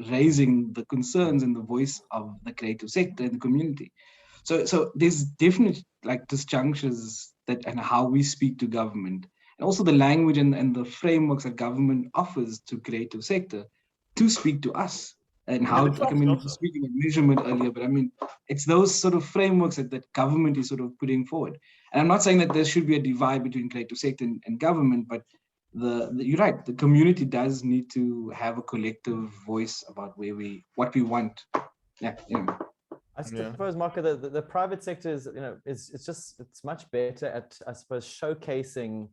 raising the concerns and the voice of the creative sector and the community. So there's definitely like disjunctures that and how we speak to government, and also the language and the frameworks that government offers to creative sector to speak to us. And how, like, I mean, you were speaking of measurement earlier, but I mean, it's those sort of frameworks that government is sort of putting forward. And I'm not saying that there should be a divide between creative sector and government, but you're right, the community does need to have a collective voice about what we want. Yeah, anyway. I suppose, Marco, the private sector is, it's much better at, I suppose, showcasing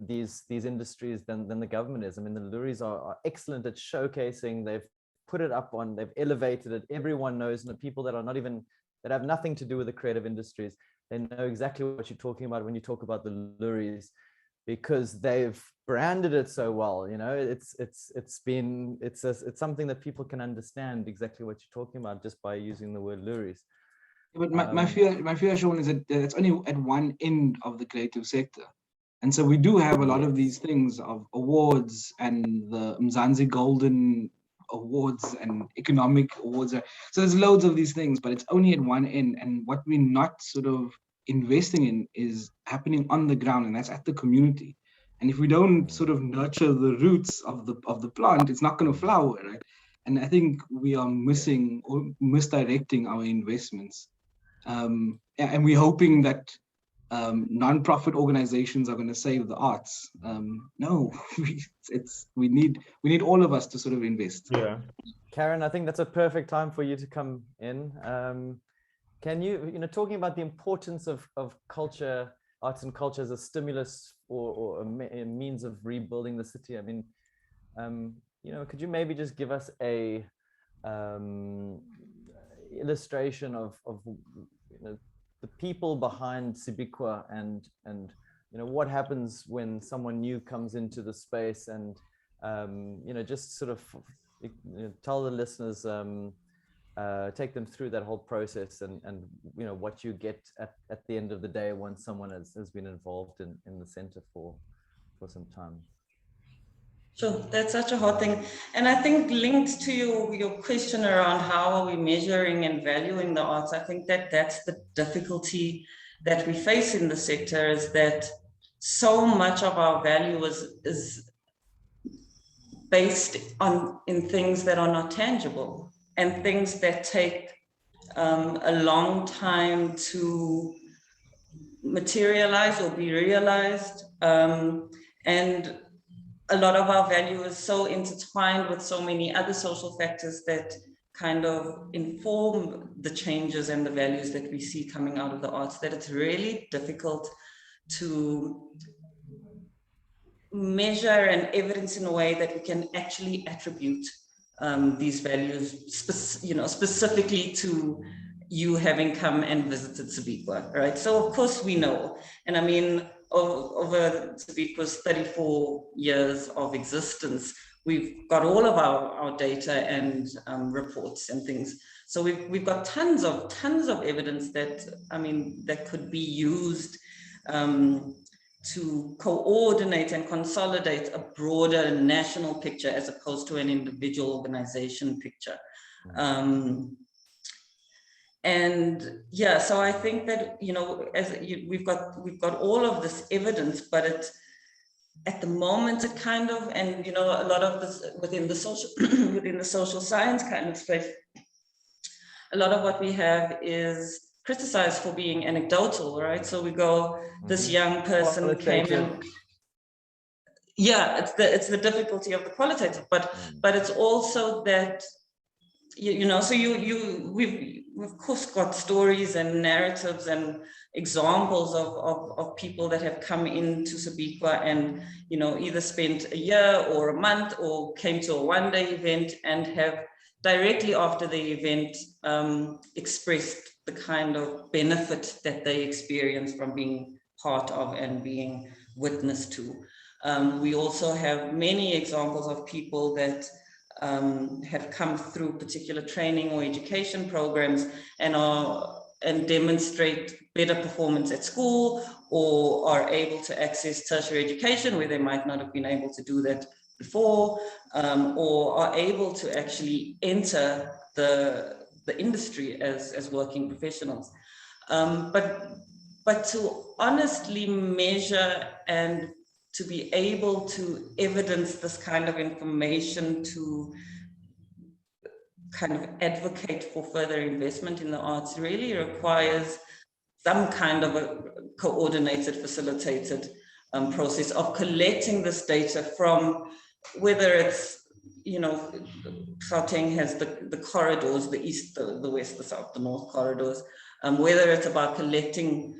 these industries than the government is. I mean, the Luries are excellent at showcasing. They've put it up on, they've elevated it. Everyone knows, and the people that are not even, that have nothing to do with the creative industries, they know exactly what you're talking about when you talk about the Luries, because they've branded it so well. It's something that people can understand exactly what you're talking about just by using the word Luries. But my fear, Sean, is that it's only at one end of the creative sector. And so we do have a lot of these things of awards and the Mzansi Golden Awards and economic awards. So there's loads of these things, but it's only at one end. And what we're not sort of investing in is happening on the ground, and that's at the community. And if we don't sort of nurture the roots of the plant, it's not going to flower, right? And I think we are missing or misdirecting our investments. And we're hoping that non-profit organizations are going to save the arts. No, we need all of us to sort of invest. Yeah, Karen, I think that's a perfect time for you to come in. Can you, talking about the importance of culture, arts and culture as a stimulus or a means of rebuilding the city? I mean, could you maybe just give us a illustration of the people behind Sibikwa and what happens when someone new comes into the space, and just sort of tell the listeners, take them through that whole process and what you get at the end of the day once someone has been involved in the center for some time. Sure, that's such a hot thing. And I think linked to your question around how are we measuring and valuing the arts, I think that's the difficulty that we face in the sector, is that so much of our value is based in things that are not tangible and things that take a long time to materialize or be realized. And a lot of our value is so intertwined with so many other social factors that kind of inform the changes and the values that we see coming out of the arts, that it's really difficult to measure and evidence in a way that we can actually attribute these values, specifically to you having come and visited Sibikwa, right? So of course we know, and I mean, over Sibikwa's 34 years of existence, we've got all of our data and reports and things. So we've got tons of evidence that, I mean, that could be used to coordinate and consolidate a broader national picture as opposed to an individual organization picture. And yeah, so I think that, we've got all of this evidence, but at the moment it kind of, and a lot of this within the social science kind of space, a lot of what we have is criticized for being anecdotal, right? So we go, this young person came in. Yeah, it's the difficulty of the qualitative, but it's also that we've of course got stories and narratives and examples of people that have come into Sibikwa and either spent a year or a month or came to a one-day event and have directly after the event expressed the kind of benefit that they experience from being part of and being witness to. We also have many examples of people that have come through particular training or education programs and are and demonstrate better performance at school, or are able to access tertiary education where they might not have been able to do that before, or are able to actually enter the industry as working professionals. But to honestly measure and to be able to evidence this kind of information, to kind of advocate for further investment in the arts, really requires some kind of a coordinated, facilitated process of collecting this data from, whether it's, you know, Gauteng has the corridors, the east, the west, the south, the north corridors, whether it's about collecting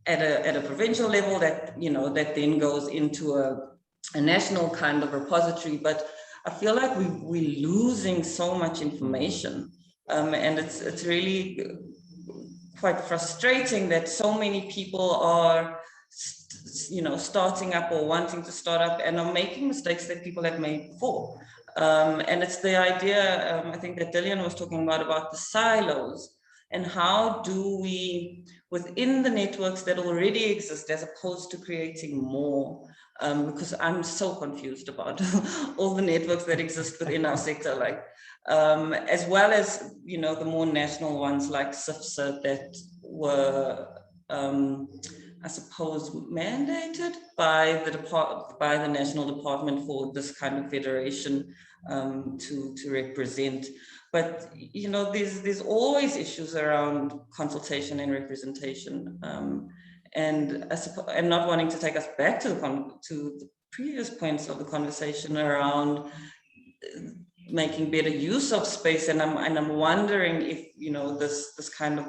at a provincial level that, you know, that then goes into a national kind of repository. But I feel like we're losing so much information, and it's really quite frustrating that so many people are, you know, starting up or wanting to start up and are making mistakes that people have made before. And it's the idea, I think that Dillian was talking about the silos, and how do we, within the networks that already exist, as opposed to creating more, because I'm so confused about all the networks that exist within our sector, like, as well as, you know, the more national ones like SIFSA that were, I suppose, mandated by the National Department for this kind of federation to represent. But, you know, there's always issues around consultation and representation. And I'm not wanting to take us back to the previous points of the conversation around making better use of space. And I'm wondering if, you know, this kind of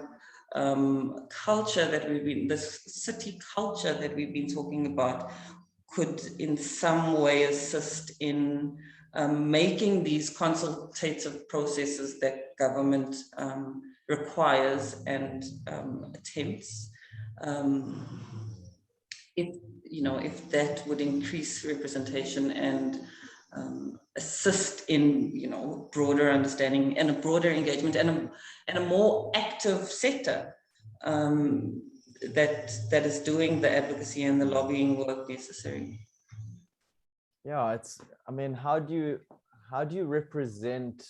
culture that this city culture that we've been talking about could in some way assist in making these consultative processes that government requires and attempts. If that would increase representation and assist in, you know, broader understanding and a broader engagement and a more active sector that is doing the advocacy and the lobbying work necessary. Yeah, I mean, how do you represent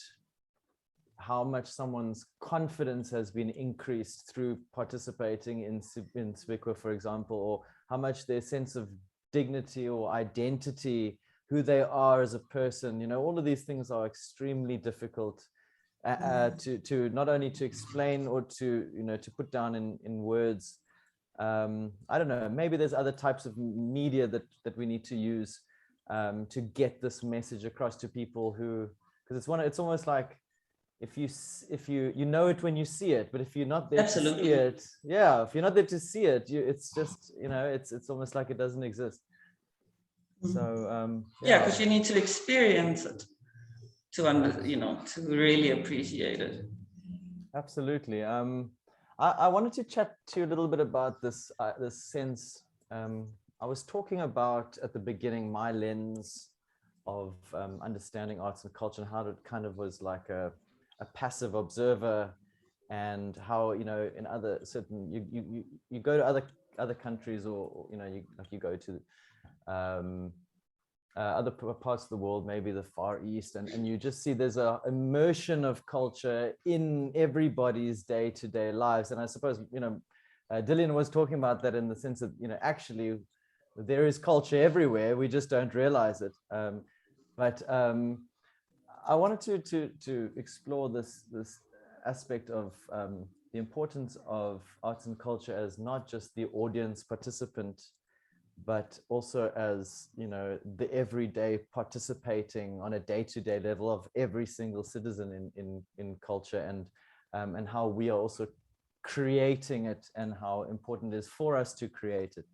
how much someone's confidence has been increased through participating in SWICWA, for example, or how much their sense of dignity or identity, who they are as a person, you know, all of these things are extremely difficult to not only to explain or to, you know, to put down in words. I don't know, maybe there's other types of media that we need to use to get this message across to people who, because it's almost like if you know it when you see it, but if you're not there to see it, yeah, if you're not there to see it, it's just, you know, it's almost like it doesn't exist. So yeah, because you need to experience it to really appreciate it. Absolutely. I wanted to chat to you a little bit about this this sense. I was talking about at the beginning my lens of understanding arts and culture, and how it kind of was like a passive observer, and how, you know, in other certain you go to other countries, or you know, you go to other parts of the world, maybe the Far East, and you just see there's a immersion of culture in everybody's day-to-day lives. And I suppose, you know, Dillian was talking about that in the sense that, you know, actually there is culture everywhere, we just don't realize it. But I wanted to explore this aspect of the importance of arts and culture as not just the audience participant, but also as, you know, the everyday participating on a day-to-day level of every single citizen in culture, and how we are also creating it, and how important it is for us to create it.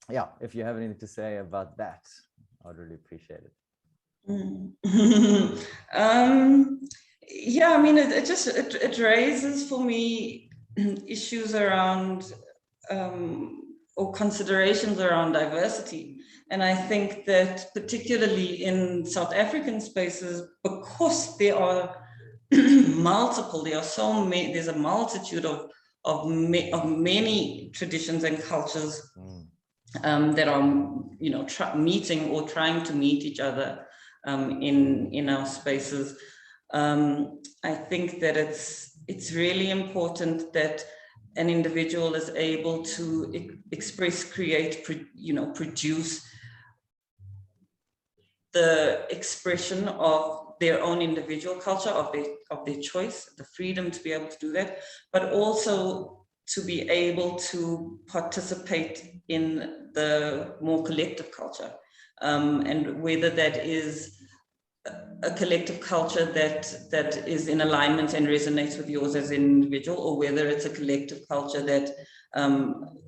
Yeah, if you have anything to say about that, I'd really appreciate it. Yeah, I mean, it raises for me issues around or considerations around diversity. And I think that particularly in South African spaces, because there are multiple, there are so many, there's a multitude of many traditions and cultures that are, you know, meeting or trying to meet each other in our spaces. I think that it's really important that an individual is able to express, create, produce the expression of their own individual culture, of their choice, the freedom to be able to do that, but also to be able to participate in the more collective culture, and whether that is a collective culture that is in alignment and resonates with yours as an individual, or whether it's a collective culture that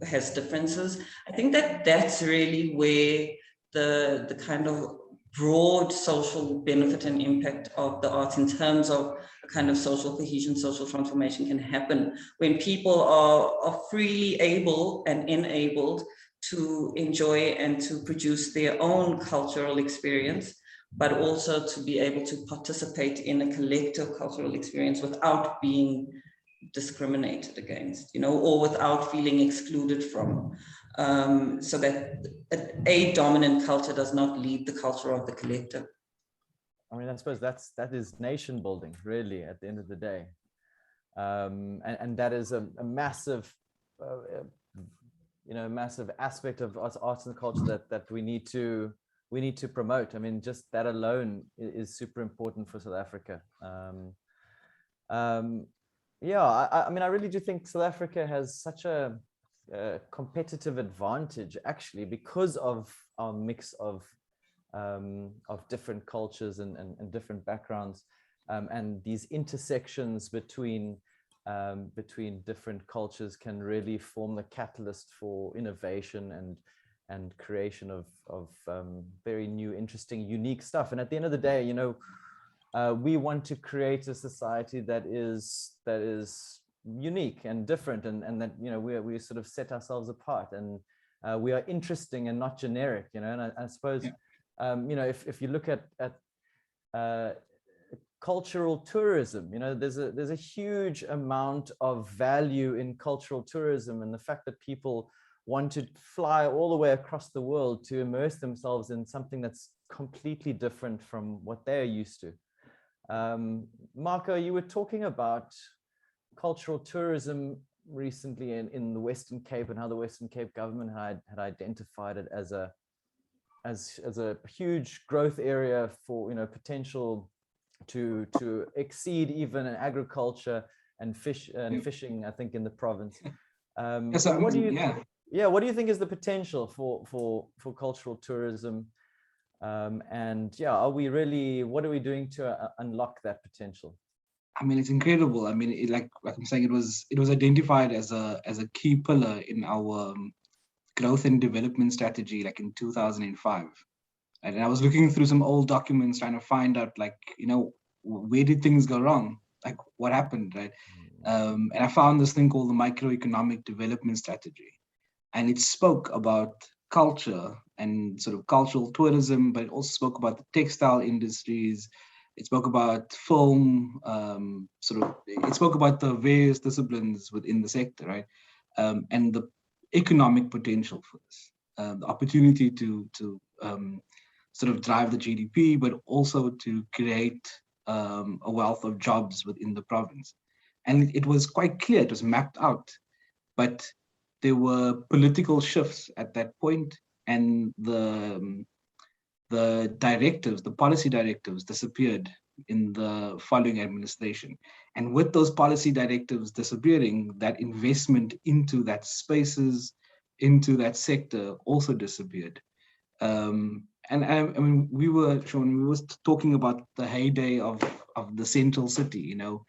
has differences. I think that that's really where the kind of broad social benefit and impact of the arts in terms of a kind of social cohesion, social transformation can happen when people are freely able and enabled to enjoy and to produce their own cultural experience, but also to be able to participate in a collective cultural experience without being discriminated against, you know, or without feeling excluded from, so that a dominant culture does not lead the culture of the collective. I mean, I suppose that is nation building, really, at the end of the day. And that is a massive, massive aspect of arts and culture that we need to promote. I mean, just that alone is super important for South Africa. Yeah, I mean, I really do think South Africa has such a competitive advantage, actually, because of our mix of different cultures and different backgrounds, and these intersections between different cultures can really form the catalyst for innovation and creation of very new, interesting, unique stuff. And at the end of the day, you know, we want to create a society that is unique and different, and that, you know, we sort of set ourselves apart, and we are interesting and not generic, you know. And I suppose, you know, if you look at cultural tourism, you know, there's a huge amount of value in cultural tourism, and the fact that people want to fly all the way across the world to immerse themselves in something that's completely different from what they're used to. Marco, you were talking about cultural tourism recently in the Western Cape, and how the Western Cape government had identified it as a huge growth area for, you know, potential to exceed even in agriculture and fishing, I think, in the province. So what do you think is the potential for cultural tourism? And yeah, what are we doing to unlock that potential? I mean, it's incredible. I mean, like I'm saying, it was identified as a key pillar in our growth and development strategy, like in 2005. And I was looking through some old documents trying to find out, like, you know, where did things go wrong? Like, what happened, right? And I found this thing called the microeconomic development strategy. And it spoke about culture and sort of cultural tourism, but it also spoke about the textile industries. It spoke about film, it spoke about the various disciplines within the sector, right? And the economic potential for this, the opportunity to sort of drive the GDP, but also to create a wealth of jobs within the province. And it was quite clear, it was mapped out, but there were political shifts at that point, and the directives, the policy directives, disappeared in the following administration. And with those policy directives disappearing, that investment into that spaces, into that sector also disappeared. And I mean, we were talking about the heyday of the central city, you know,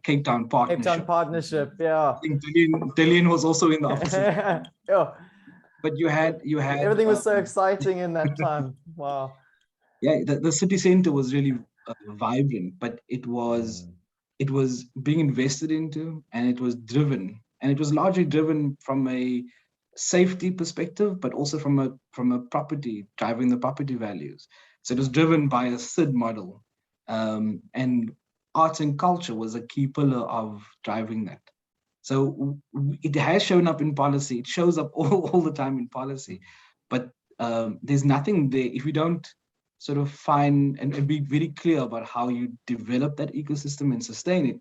Cape Town Partnership. Cape Town Partnership, yeah. I think Dillian was also in the office. Yeah. But you had everything was so exciting in that time. Wow. Yeah, the city center was really vibrant, but it was being invested into, and it was driven, and it was largely driven from a safety perspective, but also from a property, driving the property values. So it was driven by a SID model, and arts and culture was a key pillar of driving that. So it has shown up in policy. It shows up all the time in policy, but there's nothing there if you don't sort of find and be very clear about how you develop that ecosystem and sustain it.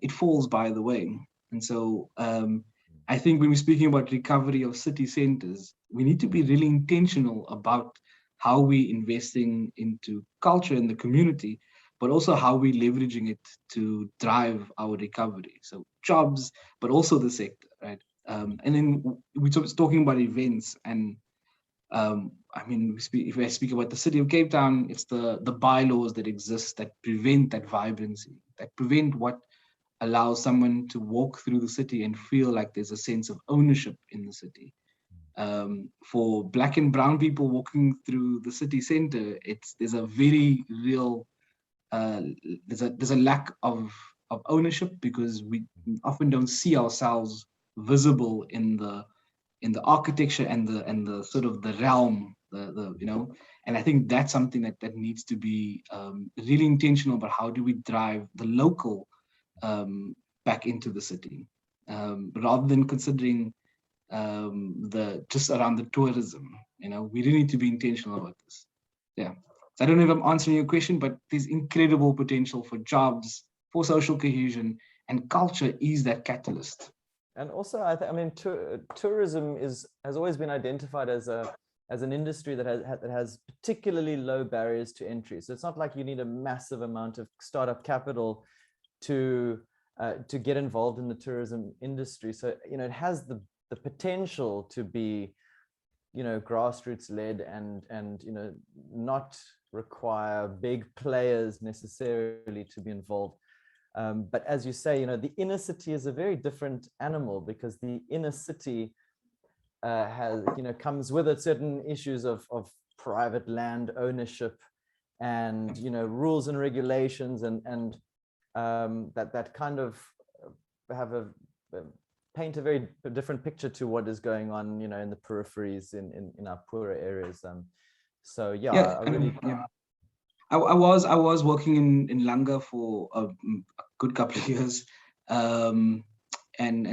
It falls by the way. And so I think when we're speaking about recovery of city centers, we need to be really intentional about how we're investing into culture in the community, but also how we're leveraging it to drive our recovery. So jobs, but also the sector, right? And then we're talking about events, and I mean, if I speak about the city of Cape Town, it's the bylaws that exist that prevent that vibrancy, that prevent what allows someone to walk through the city and feel like there's a sense of ownership in the city. For Black and brown people walking through the city center, there's a very real there's a lack of ownership because we often don't see ourselves visible in the architecture and the sort of the realm, the you know. And I think that's something that needs to be really intentional about how do we drive the local back into the city, rather than considering the just around the tourism. You know, we really need to be intentional about this. Yeah. So I don't know if I'm answering your question, but there's incredible potential for jobs, for social cohesion, and culture is that catalyst. And also, I mean, tourism has always been identified as an industry that has particularly low barriers to entry. So it's not like you need a massive amount of startup capital to get involved in the tourism industry. So it has the potential to be grassroots led and not require big players necessarily to be involved. But as you say, the inner city is a very different animal because the inner city has, comes with it certain issues of private land ownership and, rules and regulations and that kind of have paint a very different picture to what is going on, in the peripheries in our poorer areas. So yeah, I was working in Langa for a good couple of years, and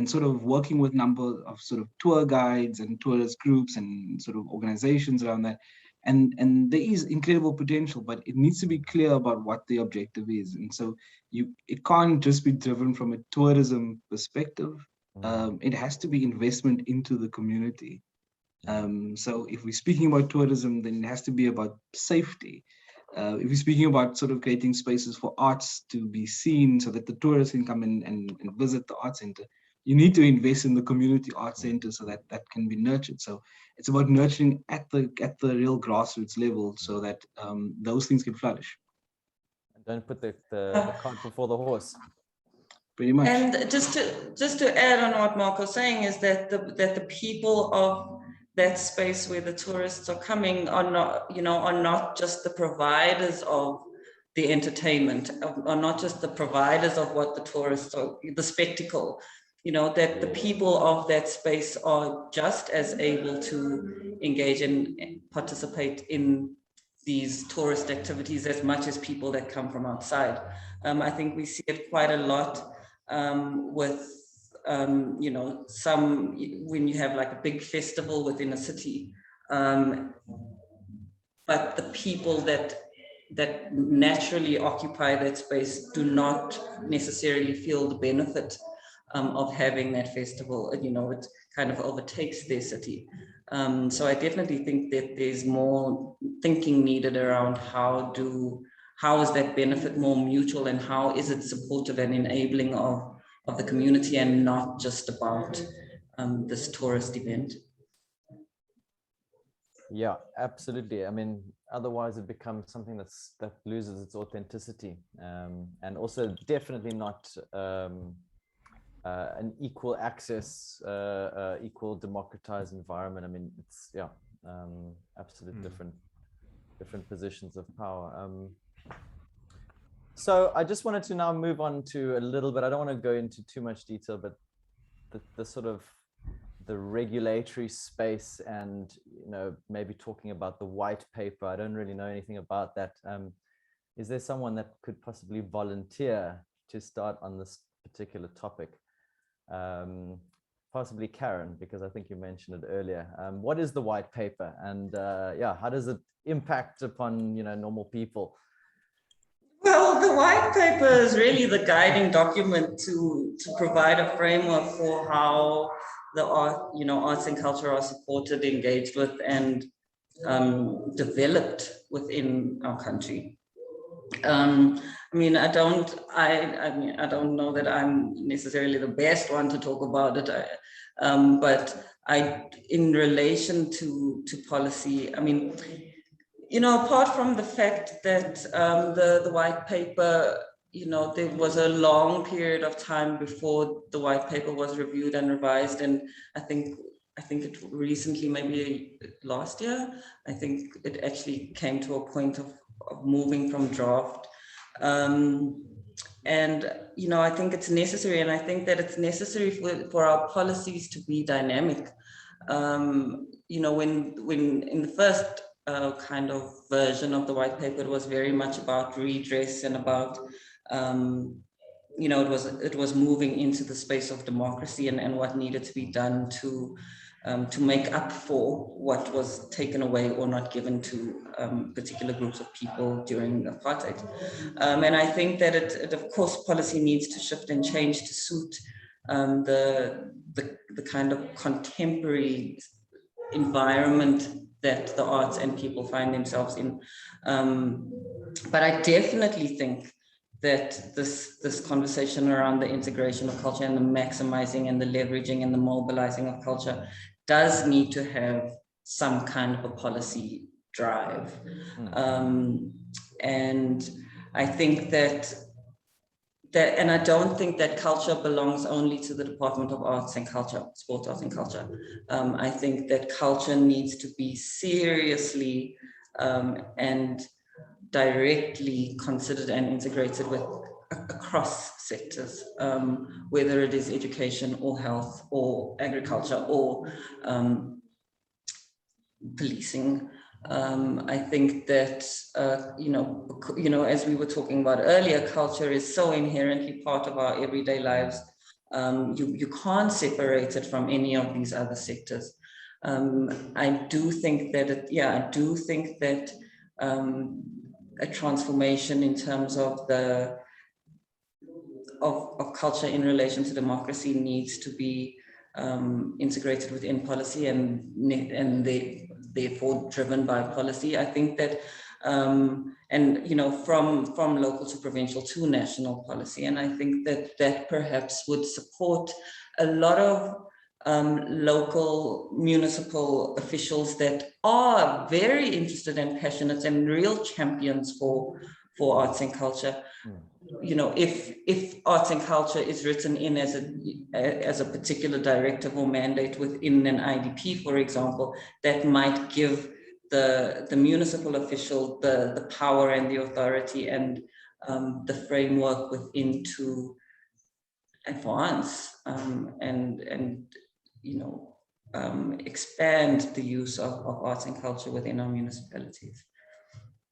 sort of working with number of sort of tour guides and tourist groups and sort of organizations around that. And there is incredible potential, but it needs to be clear about what the objective is. And so it can't just be driven from a tourism perspective. It has to be investment into the community. So if we're speaking about tourism, then it has to be about safety. If we're speaking about sort of creating spaces for arts to be seen so that the tourists can come in and visit the art center, you need to invest in the community art center so that can be nurtured. So it's about nurturing at the real grassroots level so that those things can flourish. Don't put the cart before the horse. Pretty much. And just to add on what Marco's saying is that the people of that space where the tourists are coming are not just the providers of the entertainment, are not just the providers of what the tourists are, the spectacle, that the people of that space are just as able to engage and participate in these tourist activities as much as people that come from outside. I think we see it quite a lot with some, when you have like a big festival within a city, but the people that naturally occupy that space do not necessarily feel the benefit of having that festival. It kind of overtakes their city. So I definitely think that there's more thinking needed around how is that benefit more mutual and how is it supportive and enabling of the community and not just about this tourist event. Yeah, absolutely. I mean, otherwise it becomes something that loses its authenticity, and also definitely not an equal access, equal democratized environment. I mean, it's absolute different positions of power. So I just wanted to now move on to a little bit, I don't want to go into too much detail, but the sort of the regulatory space and, maybe talking about the white paper. I don't really know anything about that. is there someone that could possibly volunteer to start on this particular topic? Possibly Karen, because I think you mentioned it earlier. What is the white paper, and yeah, how does it impact upon normal people? Well, the white paper is really the guiding document to provide a framework for how the arts and culture are supported, engaged with, and developed within our country. I mean, I don't know that I'm necessarily the best one to talk about it, but in relation to policy, I mean, apart from the fact that the white paper, there was a long period of time before the white paper was reviewed and revised, and I think it recently, maybe last year, I think it actually came to a point of moving from draft. And, I think it's necessary, and I think that it's necessary for our policies to be dynamic. When in the first kind of version of the white paper, it was very much about redress and about, it was moving into the space of democracy and what needed to be done to make up for what was taken away or not given to particular groups of people during apartheid. And I think that it of course, policy needs to shift and change to suit the kind of contemporary environment that the arts and people find themselves in. But I definitely think that this conversation around the integration of culture and the maximizing and the leveraging and the mobilizing of culture does need to have some kind of a policy drive. And I think that and I don't think that culture belongs only to the Department of Arts and Culture, Sport, Arts and Culture. I think that culture needs to be seriously and directly considered and integrated with across sectors, whether it is education or health or agriculture or policing. I think that, as we were talking about earlier, culture is so inherently part of our everyday lives. You can't separate it from any of these other sectors. I do think that a transformation in terms of of culture in relation to democracy needs to be integrated within policy and therefore driven by policy. I think that from local to provincial to national policy, and I think that perhaps would support a lot of local municipal officials that are very interested and passionate and real champions for arts and culture. If arts and culture is written in as a particular directive or mandate within an IDP, for example, that might give the municipal official the power and the authority and the framework within to advance and expand the use of arts and culture within our municipalities.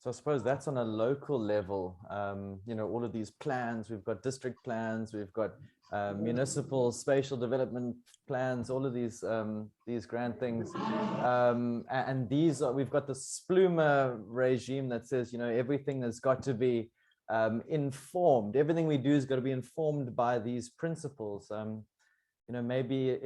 So I suppose that's on a local level. All of these plans, we've got district plans, we've got municipal spatial development plans, all of these grand things. And we've got the Splumer regime that says, everything has got to be informed. Everything we do has got to be informed by these principles. Maybe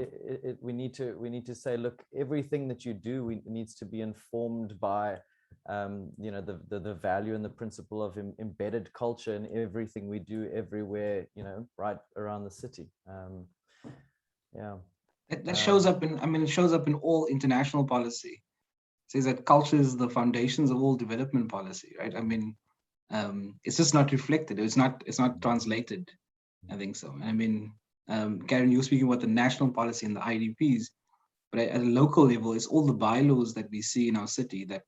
we need to say, look, everything that you do needs to be informed by the value and the principle of embedded culture in everything we do everywhere, right around the city. That shows up it shows up in all international policy. It says that culture is the foundations of all development policy, right? It's just not reflected. It's not translated. I think so. Karen, you were speaking about the national policy and the IDPs, but at a local level, it's all the bylaws that we see in our city that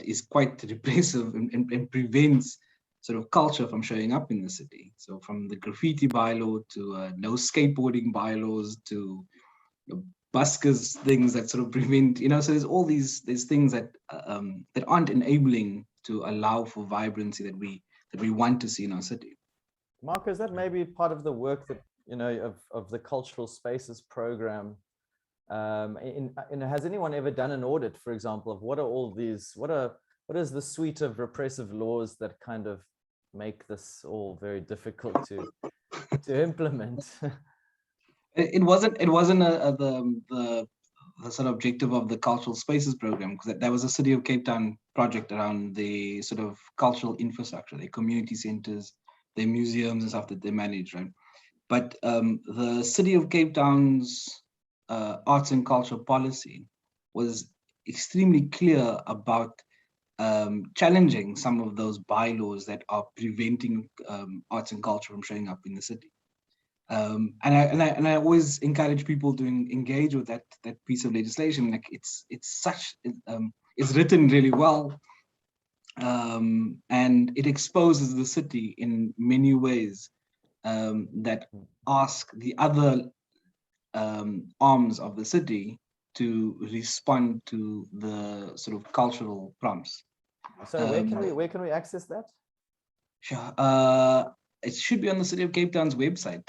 is quite repressive and prevents sort of culture from showing up in the city. So from the graffiti bylaw to no skateboarding bylaws to buskers things that sort of prevent, so there's all these things that aren't enabling to allow for vibrancy that we want to see in our city. Marco, is that maybe part of the work that, of the cultural spaces program? Has anyone ever done an audit, for example, of what are all these, what is the suite of repressive laws that kind of make this all very difficult to implement? It wasn't the sort of objective of the cultural spaces program, because there was a City of Cape Town project around the sort of cultural infrastructure, their community centers, their museums and stuff that they manage, right? But the City of Cape Town's arts and culture policy was extremely clear about challenging some of those bylaws that are preventing arts and culture from showing up in the city. And I always encourage people to engage with that piece of legislation. Like it's written really well, and it exposes the city in many ways that ask the other arms of the city to respond to the sort of cultural prompts. So where can we access that? Sure. It should be on the City of Cape Town's website.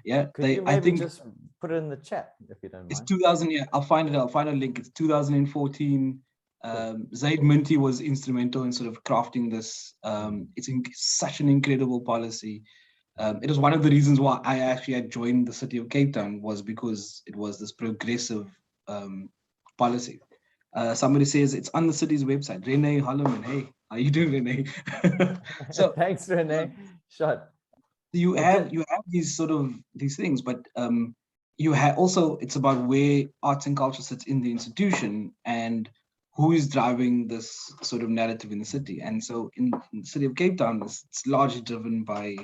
Yeah, Could you maybe I think just put it in the chat if you don't mind? it's 2000. Yeah, I'll find it. I'll find a link. It's 2014. Zaid Minty was instrumental in sort of crafting this. It's such an incredible policy. It was one of the reasons why I actually had joined the City of Cape Town, was because it was this progressive policy. Somebody says it's on the city's website. Renee Holloman, hey, how you doing, Renee? So thanks, Renee. Shot. You have these things, but you have also, it's about where arts and culture sits in the institution and who is driving this sort of narrative in the city. And so in the City of Cape Town, it's largely driven by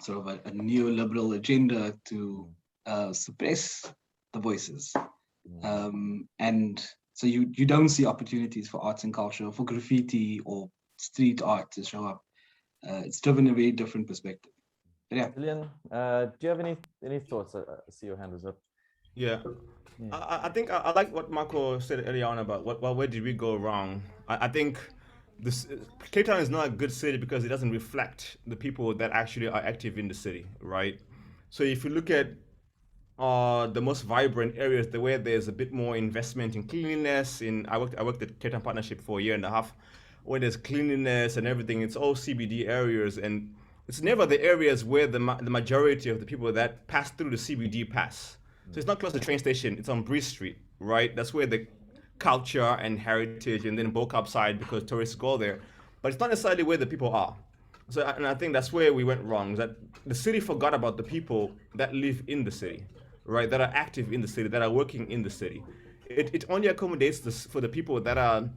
sort of a neoliberal agenda to suppress the voices. And so you don't see opportunities for arts and culture, for graffiti or street art to show up. It's driven a very different perspective. But yeah. Julian, do you have any thoughts? I see your hand was up. Yeah. I think I like what Marco said earlier on about where did we go wrong. I think this Cape Town is not a good city because it doesn't reflect the people that actually are active in the city, right? So if you look at the most vibrant areas, the way there's a bit more investment in cleanliness. I worked at Cape Town Partnership for a year and a half, where there's cleanliness and everything. It's all CBD areas, and it's never the areas where the majority of the people that pass through the CBD pass. So it's not close to the train station. It's on Breeze Street, right? That's where the culture and heritage, and then Bokab side because tourists go there. But it's not necessarily where the people are. So, and I think that's where we went wrong. That the city forgot about the people that live in the city, right? That are active in the city, that are working in the city. It only accommodates this for the people that are,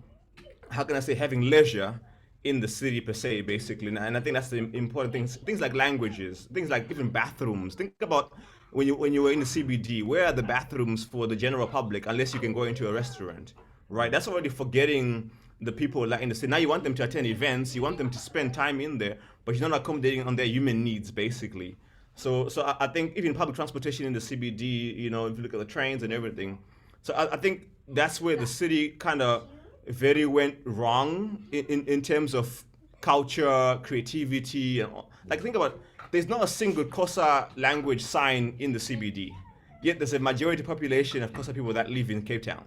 how can I say, having leisure in the city per se, basically. And I think that's the important things. Things like languages, things like even bathrooms. Think about when you were in the CBD, where are the bathrooms for the general public unless you can go into a restaurant, right? That's already forgetting the people like in the city. Now you want them to attend events, you want them to spend time in there, but you're not accommodating on their human needs, basically. So I think even public transportation in the CBD, if you look at the trains and everything. So I think that's where the city kind of very went wrong in terms of culture, creativity, and all. Like think about, there's not a single Xhosa language sign in the CBD, yet there's a majority population of Xhosa people that live in Cape Town,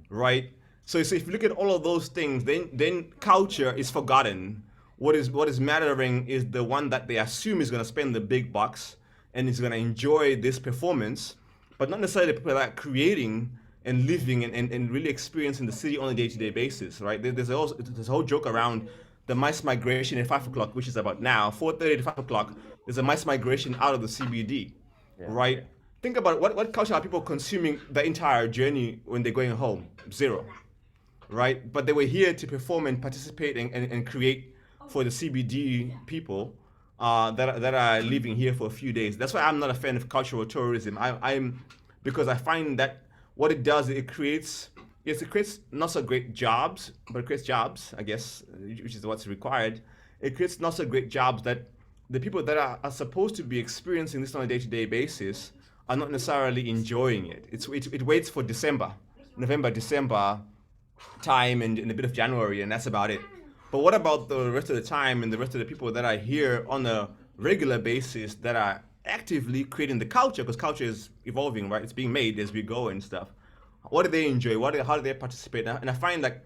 right? So if you look at all of those things, then culture is forgotten. What is mattering is the one that they assume is going to spend the big bucks and is going to enjoy this performance, but not necessarily people that are creating and living and really experiencing the city on a day-to-day basis, right? There's a whole joke around the mass migration at 5 o'clock, which is about now, 4:30 to 5 o'clock, there's a mass migration out of the CBD, right? Think about what culture are people consuming the entire journey when they're going home? Zero, right? But they were here to perform and participate and create for the CBD people that are living here for a few days. That's why I'm not a fan of cultural tourism. I'm because I find that what it does, it creates not so great jobs, but it creates jobs, I guess, which is what's required. It creates not so great jobs that the people that are supposed to be experiencing this on a day-to-day basis are not necessarily enjoying it. It waits for November, December, time and a bit of January, and that's about it. But what about the rest of the time and the rest of the people that are here on a regular basis that are actively creating the culture? Because culture is evolving, right? It's being made as we go and stuff. What do they enjoy? How do they participate? And I find like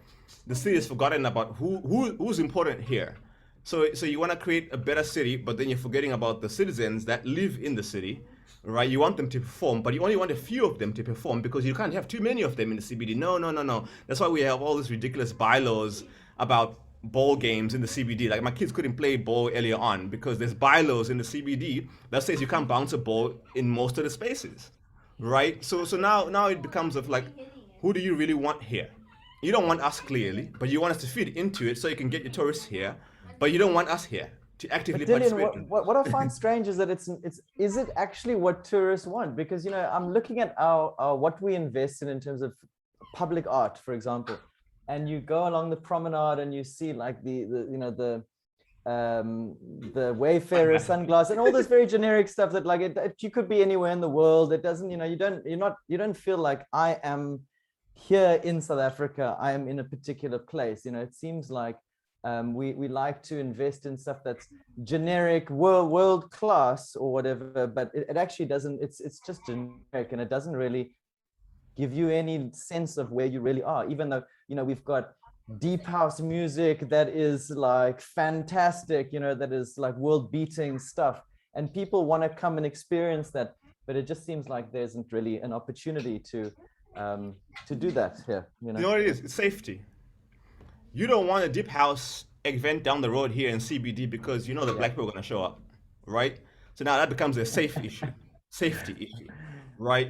the city has forgotten about who's important here. So you want to create a better city, but then you're forgetting about the citizens that live in the city, right? You want them to perform, but you only want a few of them to perform because you can't have too many of them in the CBD. No, no, no, no. That's why we have all these ridiculous bylaws about ball games in the CBD. Like my kids couldn't play ball earlier on because there's bylaws in the CBD that says you can't bounce a ball in most of the spaces, right? So now it becomes of like, who do you really want here? You don't want us clearly, but you want us to feed into it so you can get your tourists here, but you don't want us here to actively But Dillian, participate. what I find strange is that is it actually what tourists want? Because, you know, I'm looking at our what we invest in terms of public art, for example, and you go along the promenade and you see like the you know the Wayfarer sunglasses and all this very generic stuff that like you could be anywhere in the world. It doesn't, you know, you don't feel like I am here in South Africa. I am in a particular place. You know, it seems like we like to invest in stuff that's generic, world class or whatever, but it actually doesn't. It's just generic, and it doesn't really give you any sense of where you really are. Even though, you know, we've got deep house music that is like fantastic, you know, that is like world beating stuff, and people want to come and experience that, but it just seems like there isn't really an opportunity to do that here. You know what it is? It's safety. You don't want a deep house event down the road here in CBD because you know that black people are going to show up, right? So now that becomes a safety issue, right?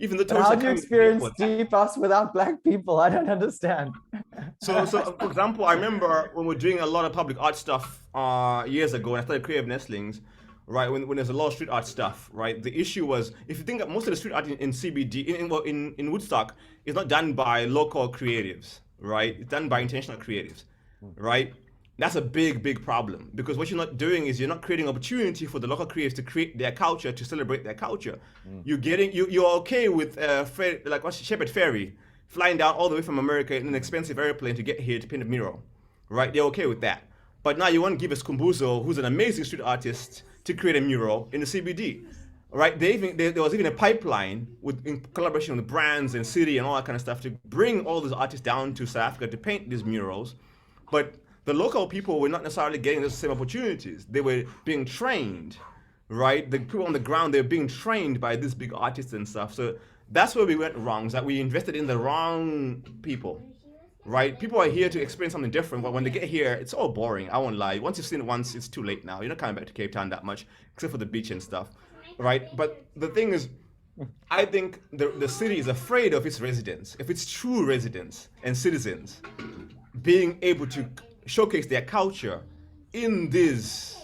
Even the tourists. How do you experience deep house without black people? I don't understand. So for example, I remember when we were doing a lot of public art stuff years ago, when I started Creative Nestlings, right? When there's a lot of street art stuff, right? The issue was, if you think that most of the street art in CBD, in Woodstock, is not done by local creatives, right? It's done by international creatives, right? That's a big problem, because what you're not doing is you're not creating opportunity for the local creatives to create their culture, to celebrate their culture. You're okay with Shepherd Ferry flying down all the way from America in an expensive airplane to get here to paint a mural, right? They're okay with that. But now you want to give us Kumbuzo, who's an amazing street artist, to create a mural in the CBD, right? There was even a pipeline in collaboration with brands and city and all that kind of stuff to bring all these artists down to South Africa to paint these murals. But the local people were not necessarily getting the same opportunities. They were being trained, right? The people on the ground, they're being trained by these big artists and stuff. So that's where we went wrong, is that we invested in the wrong people, right? People are here to experience something different, but when they get here, it's all boring. I won't lie. Once you've seen it once, it's too late now. You're not coming back to Cape Town that much, except for the beach and stuff, right? But the thing is, I think the city is afraid of its residents, of its true residents and citizens, being able to showcase their culture in these,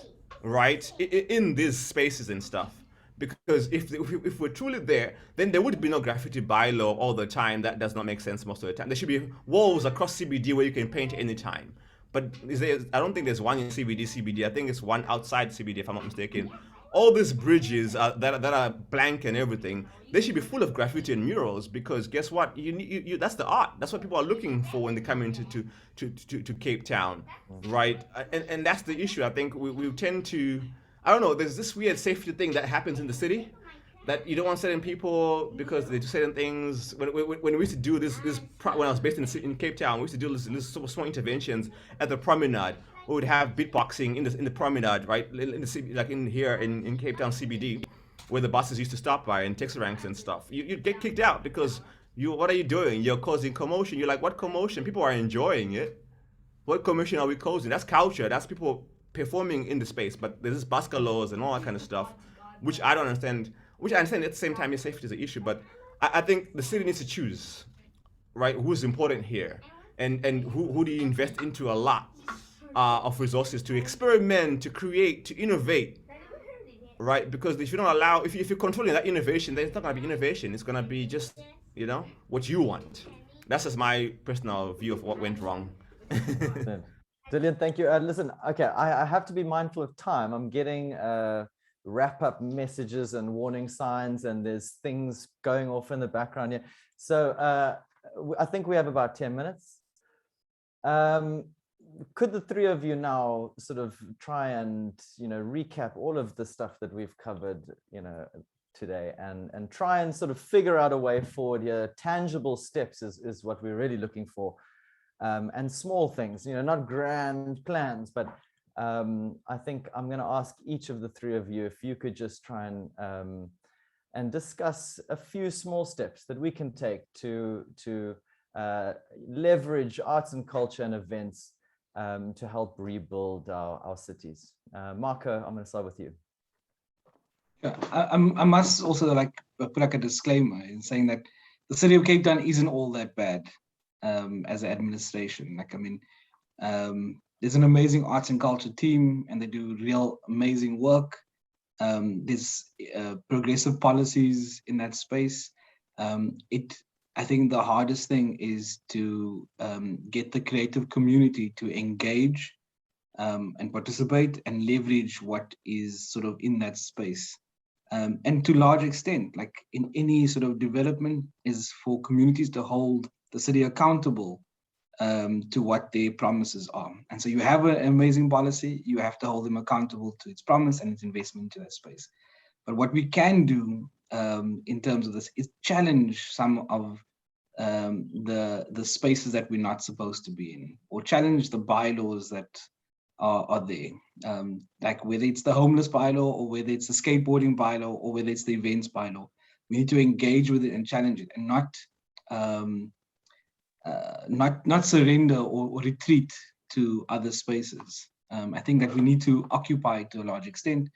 right, in these spaces and stuff. Because if we're truly there, then there would be no graffiti bylaw all the time. That does not make sense most of the time. There should be walls across CBD where you can paint anytime. But I don't think there's one in CBD. I think it's one outside CBD, if I'm not mistaken. All these bridges that are blank and everything, they should be full of graffiti and murals, because guess what? You that's the art. That's what people are looking for when they come into to Cape Town, right? And that's the issue. I think we tend to, I don't know, there's this weird safety thing that happens in the city, that you don't want certain people because they do certain things. When we used to do this when I was based in Cape Town, we used to do this small interventions at the promenade. We would have beatboxing in the promenade, right, in the city, like in here in Cape Town CBD, where the buses used to stop by and taxi ranks and stuff. You'd get kicked out because what are you doing? You're causing commotion. You're like, what commotion? People are enjoying it. What commotion are we causing? That's culture. That's people performing in the space. But there's this Basca laws and all that kind of stuff, which I don't understand. Which I understand at the same time, your safety is an issue. But I think the city needs to choose, right, who's important here, and who do you invest into a lot of resources to experiment, to create, to innovate, right? Because if you don't allow, if you're controlling that innovation, then it's not going to be innovation. It's going to be just, what you want. That's just my personal view of what went wrong. Dillian, thank you. Listen, okay, I have to be mindful of time. I'm getting wrap-up messages and warning signs, and there's things going off in the background here. So I think we have about 10 minutes. Could the three of you now sort of try and, recap all of the stuff that we've covered, today, and try and sort of figure out a way forward here? Tangible steps is what we're really looking for, and small things, not grand plans, but I think I'm going to ask each of the three of you if you could just try and discuss a few small steps that we can take to leverage arts and culture and events to help rebuild our cities. Marco, I'm going to start with you. Yeah, I must also put like a disclaimer in saying that the city of Cape Town isn't all that bad as an administration. There's an amazing arts and culture team, and they do real amazing work. There's progressive policies in that space. I think the hardest thing is to get the creative community to engage and participate and leverage what is sort of in that space. And to large extent, like in any sort of development, is for communities to hold the city accountable to what their promises are. And so you have an amazing policy, you have to hold them accountable to its promise and its investment into that space. But what we can do in terms of this is challenge some of the spaces that we're not supposed to be in, or challenge the bylaws that are there. Like whether it's the homeless bylaw, or whether it's the skateboarding bylaw, or whether it's the events bylaw, we need to engage with it and challenge it, and not surrender or retreat to other spaces. I think that we need to occupy to a large extent,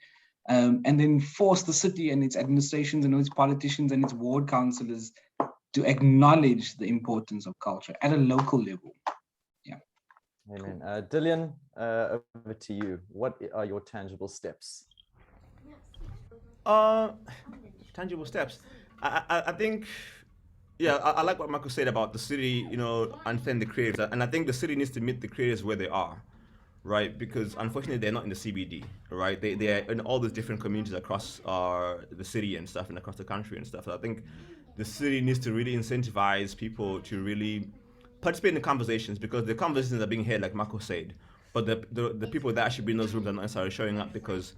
and then force the city and its administrations and its politicians and its ward councillors to acknowledge the importance of culture at a local level. Yeah. Amen. Dillian, over to you. What are your tangible steps? Tangible steps. I think, yeah, I like what Marco said about the city, understand the creators. And I think the city needs to meet the creators where they are, right? Because unfortunately, they're not in the CBD, right? They are in all these different communities across the city and stuff, and across the country and stuff. So I think the city needs to really incentivize people to really participate in the conversations, because the conversations are being had, like Marco said, but the people that should be in those rooms are not necessarily showing up because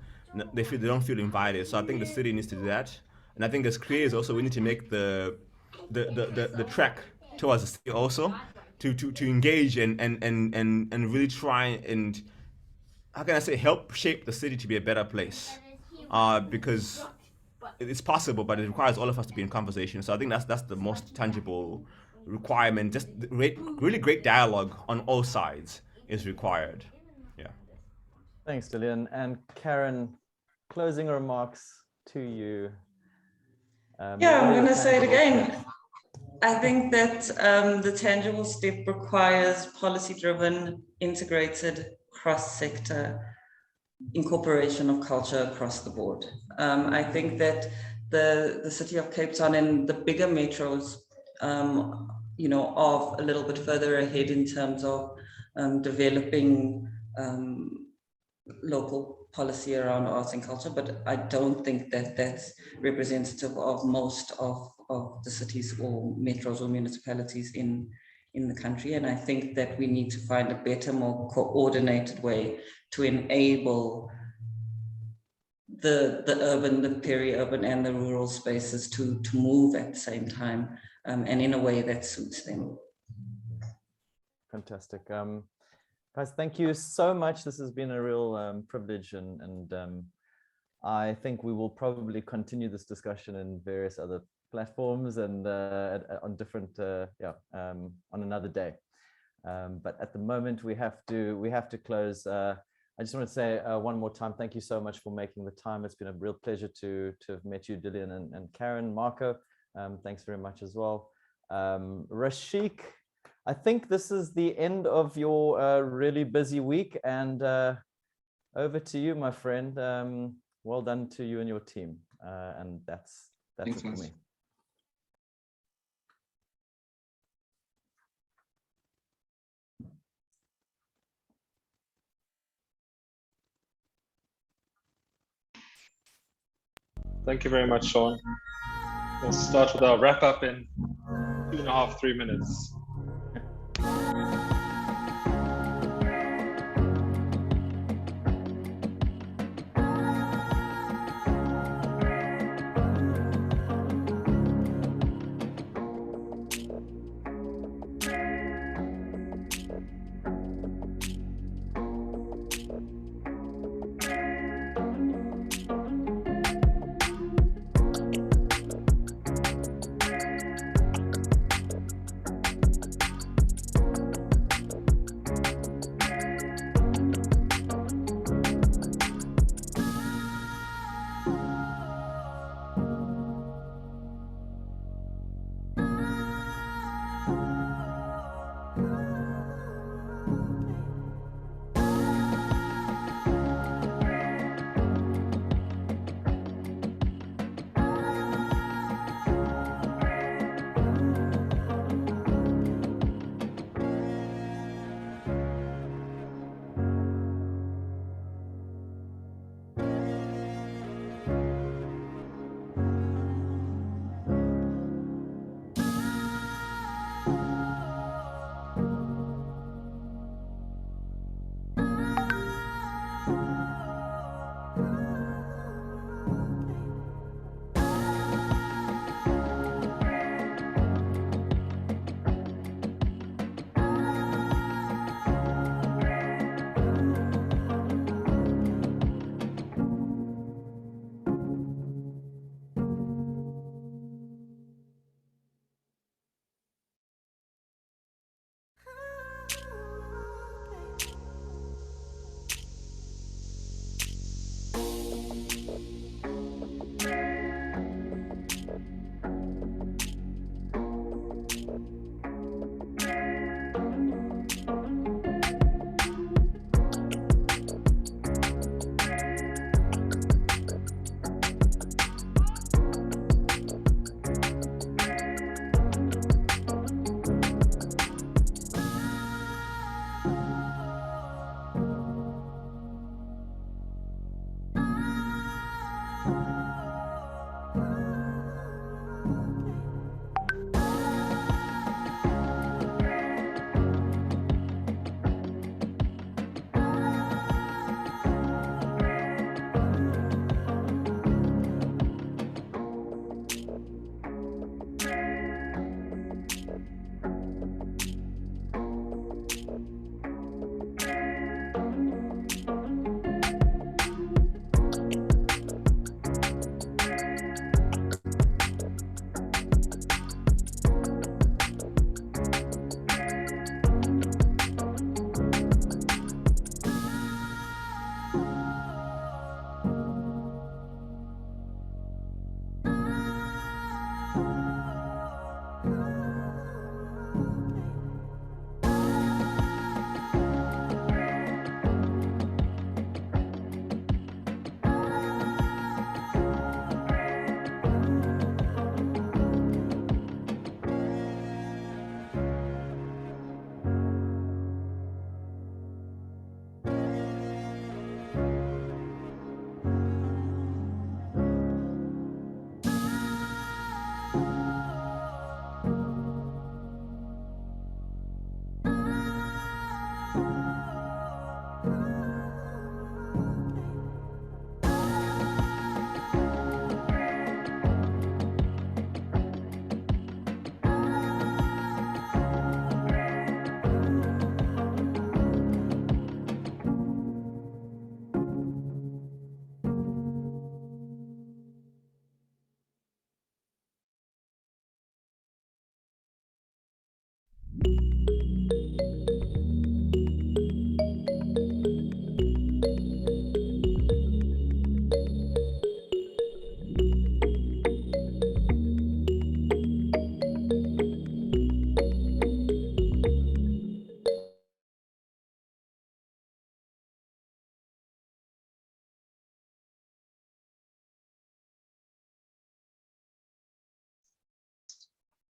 they don't feel invited. So I think the city needs to do that, and I think as creators also we need to make the track towards the city also to engage and really try and, how can I say, help shape the city to be a better place, because it's possible, but it requires all of us to be in conversation. So I think that's the most tangible requirement. Just really great dialogue on all sides is required. Yeah. Thanks, Dillian. And Karen, closing remarks to you. Yeah, I'm going to say it again. I think that the tangible step requires policy-driven, integrated, cross-sector incorporation of culture across the board. I think that the city of Cape Town and the bigger metros, are a little bit further ahead in terms of developing local policy around arts and culture, but I don't think that that's representative of most of the cities or metros or municipalities in the country. And I think that we need to find a better, more coordinated way to enable the urban, the peri-urban and the rural spaces to move at the same time, and in a way that suits them. Fantastic. Guys, thank you so much. This has been a real privilege, and I think we will probably continue this discussion in various other platforms and on different, on another day. But at the moment, we have to close. I just want to say one more time, thank you so much for making the time. It's been a real pleasure to have met you, Dillian and Karen. Marco, thanks very much as well. Rashik, I think this is the end of your really busy week, and over to you, my friend. Well done to you and your team. And that's Thanks, it for me. Thank you very much, Sean. We'll start with our wrap up in 2.5, 3 minutes.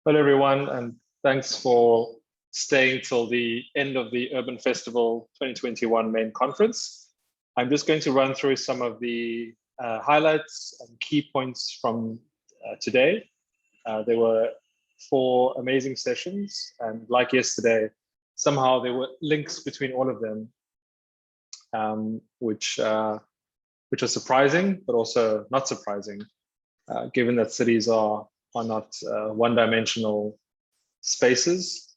Hello, everyone, and thanks for staying till the end of the Urban Festival 2021 main conference. I'm just going to run through some of the highlights and key points from today. There were 4 amazing sessions, and like yesterday, somehow there were links between all of them, which was surprising, but also not surprising, given that cities are not one-dimensional spaces.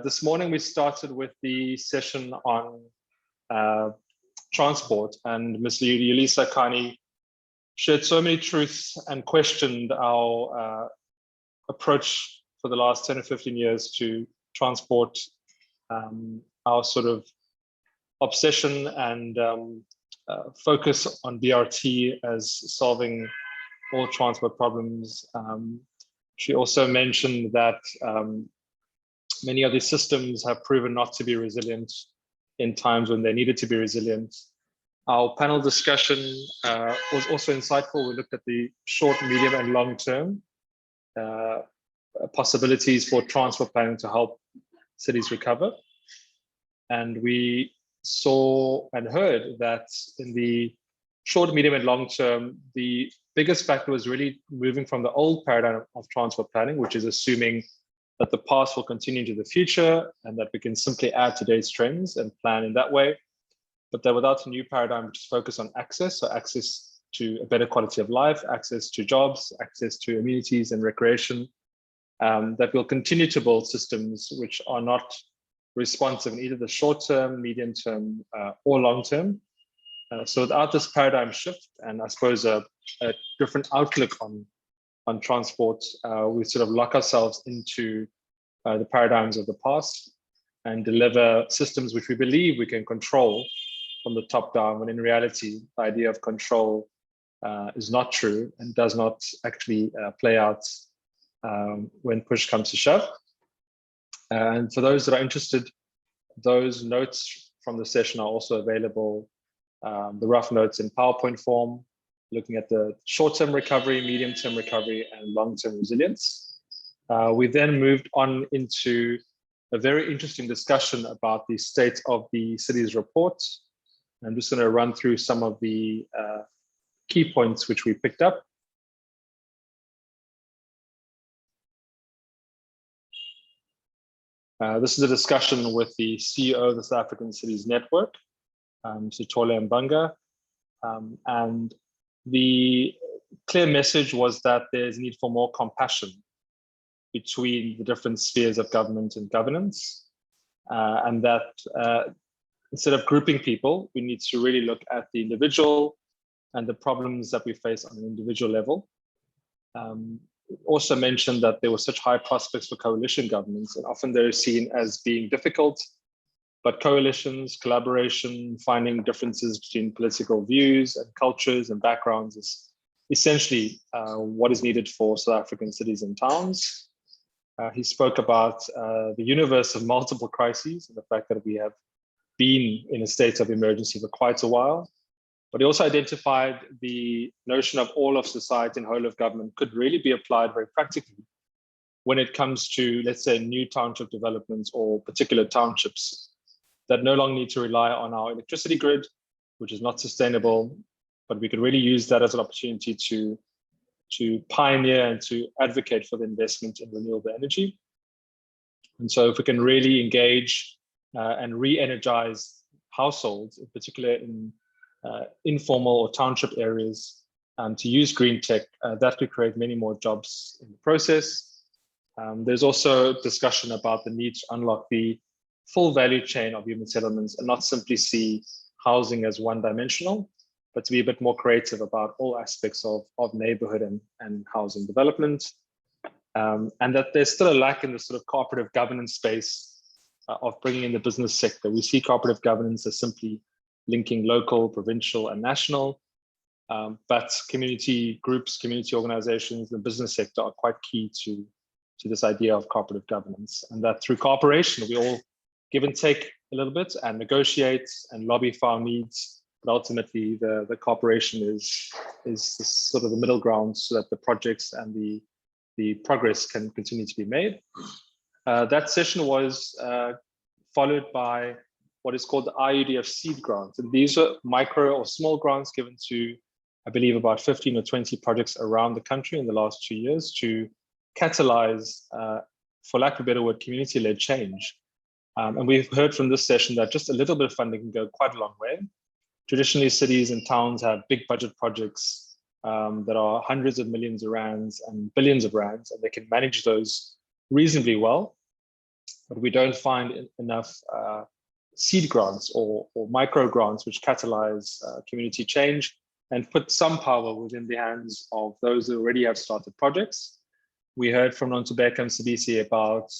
This morning we started with the session on transport, and Ms. Yulisa Kani shared so many truths and questioned our approach for the last 10 or 15 years to transport, our sort of obsession and focus on BRT as solving all transport problems. She also mentioned that many of these systems have proven not to be resilient in times when they needed to be resilient. Our panel discussion was also insightful. We looked at the short, medium, and long-term possibilities for transport planning to help cities recover. And we saw and heard that in the short, medium, and long term, the biggest factor was really moving from the old paradigm of transport planning, which is assuming that the past will continue into the future and that we can simply add today's trends and plan in that way. But that without a new paradigm, which is focused on access, so access to a better quality of life, access to jobs, access to amenities and recreation, that we'll continue to build systems which are not responsive in either the short term, medium term, or long term. So without this paradigm shift, and I suppose a different outlook on transport, we sort of lock ourselves into the paradigms of the past and deliver systems which we believe we can control from the top down, when in reality, the idea of control is not true and does not actually play out when push comes to shove. And for those that are interested, those notes from the session are also available, the rough notes in PowerPoint form, looking at the short-term recovery, medium-term recovery, and long-term resilience. We then moved on into a very interesting discussion about the state of the city's report. I'm just going to run through some of the key points which we picked up. This is a discussion with the CEO of the South African Cities Network, Sithole Mbanga, and the clear message was that there's need for more compassion between the different spheres of government and governance, and that instead of grouping people, we need to really look at the individual and the problems that we face on an individual level. Also mentioned that there were such high prospects for coalition governments, and often they're seen as being difficult, but coalitions, collaboration, finding differences between political views and cultures and backgrounds is essentially what is needed for South African cities and towns. He spoke about the universe of multiple crises and the fact that we have been in a state of emergency for quite a while. But he also identified the notion of all of society and whole of government could really be applied very practically when it comes to, let's say, new township developments or particular townships that no longer need to rely on our electricity grid, which is not sustainable, but we could really use that as an opportunity to pioneer and to advocate for the investment in renewable energy. And so if we can really engage and re-energize households, in particular in informal or township areas, to use green tech, that could create many more jobs in the process. There's also discussion about the need to unlock the full value chain of human settlements and not simply see housing as one-dimensional, but to be a bit more creative about all aspects of neighborhood and housing development. And that there's still a lack in the sort of cooperative governance space of bringing in the business sector. We see cooperative governance as simply linking local, provincial, and national, but community groups, community organizations, the business sector are quite key to this idea of cooperative governance, and that through cooperation, we all give and take a little bit and negotiate and lobby for our needs, but ultimately the cooperation is sort of the middle ground so that the projects and the progress can continue to be made. That session was followed by what is called the IUDF seed grants. And these are micro or small grants given to, I believe, about 15 or 20 projects around the country in the last 2 years to catalyze, for lack of a better word, community-led change. And we've heard from this session that just a little bit of funding can go quite a long way. Traditionally, cities and towns have big budget projects that are hundreds of millions of rands and billions of rands, and they can manage those reasonably well. But we don't find enough seed grants or micro grants which catalyze community change and put some power within the hands of those who already have started projects. We heard from Nontobeka Msebisi about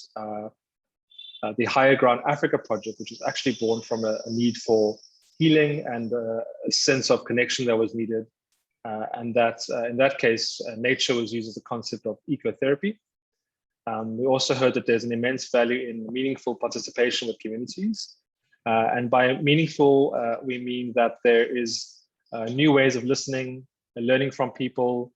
the Higher Ground Africa project, which was actually born from a need for healing and a sense of connection that was needed. And that in that case, nature was used as a concept of ecotherapy. We also heard that there's an immense value in meaningful participation with communities. And by meaningful, we mean that there is new ways of listening and learning from people.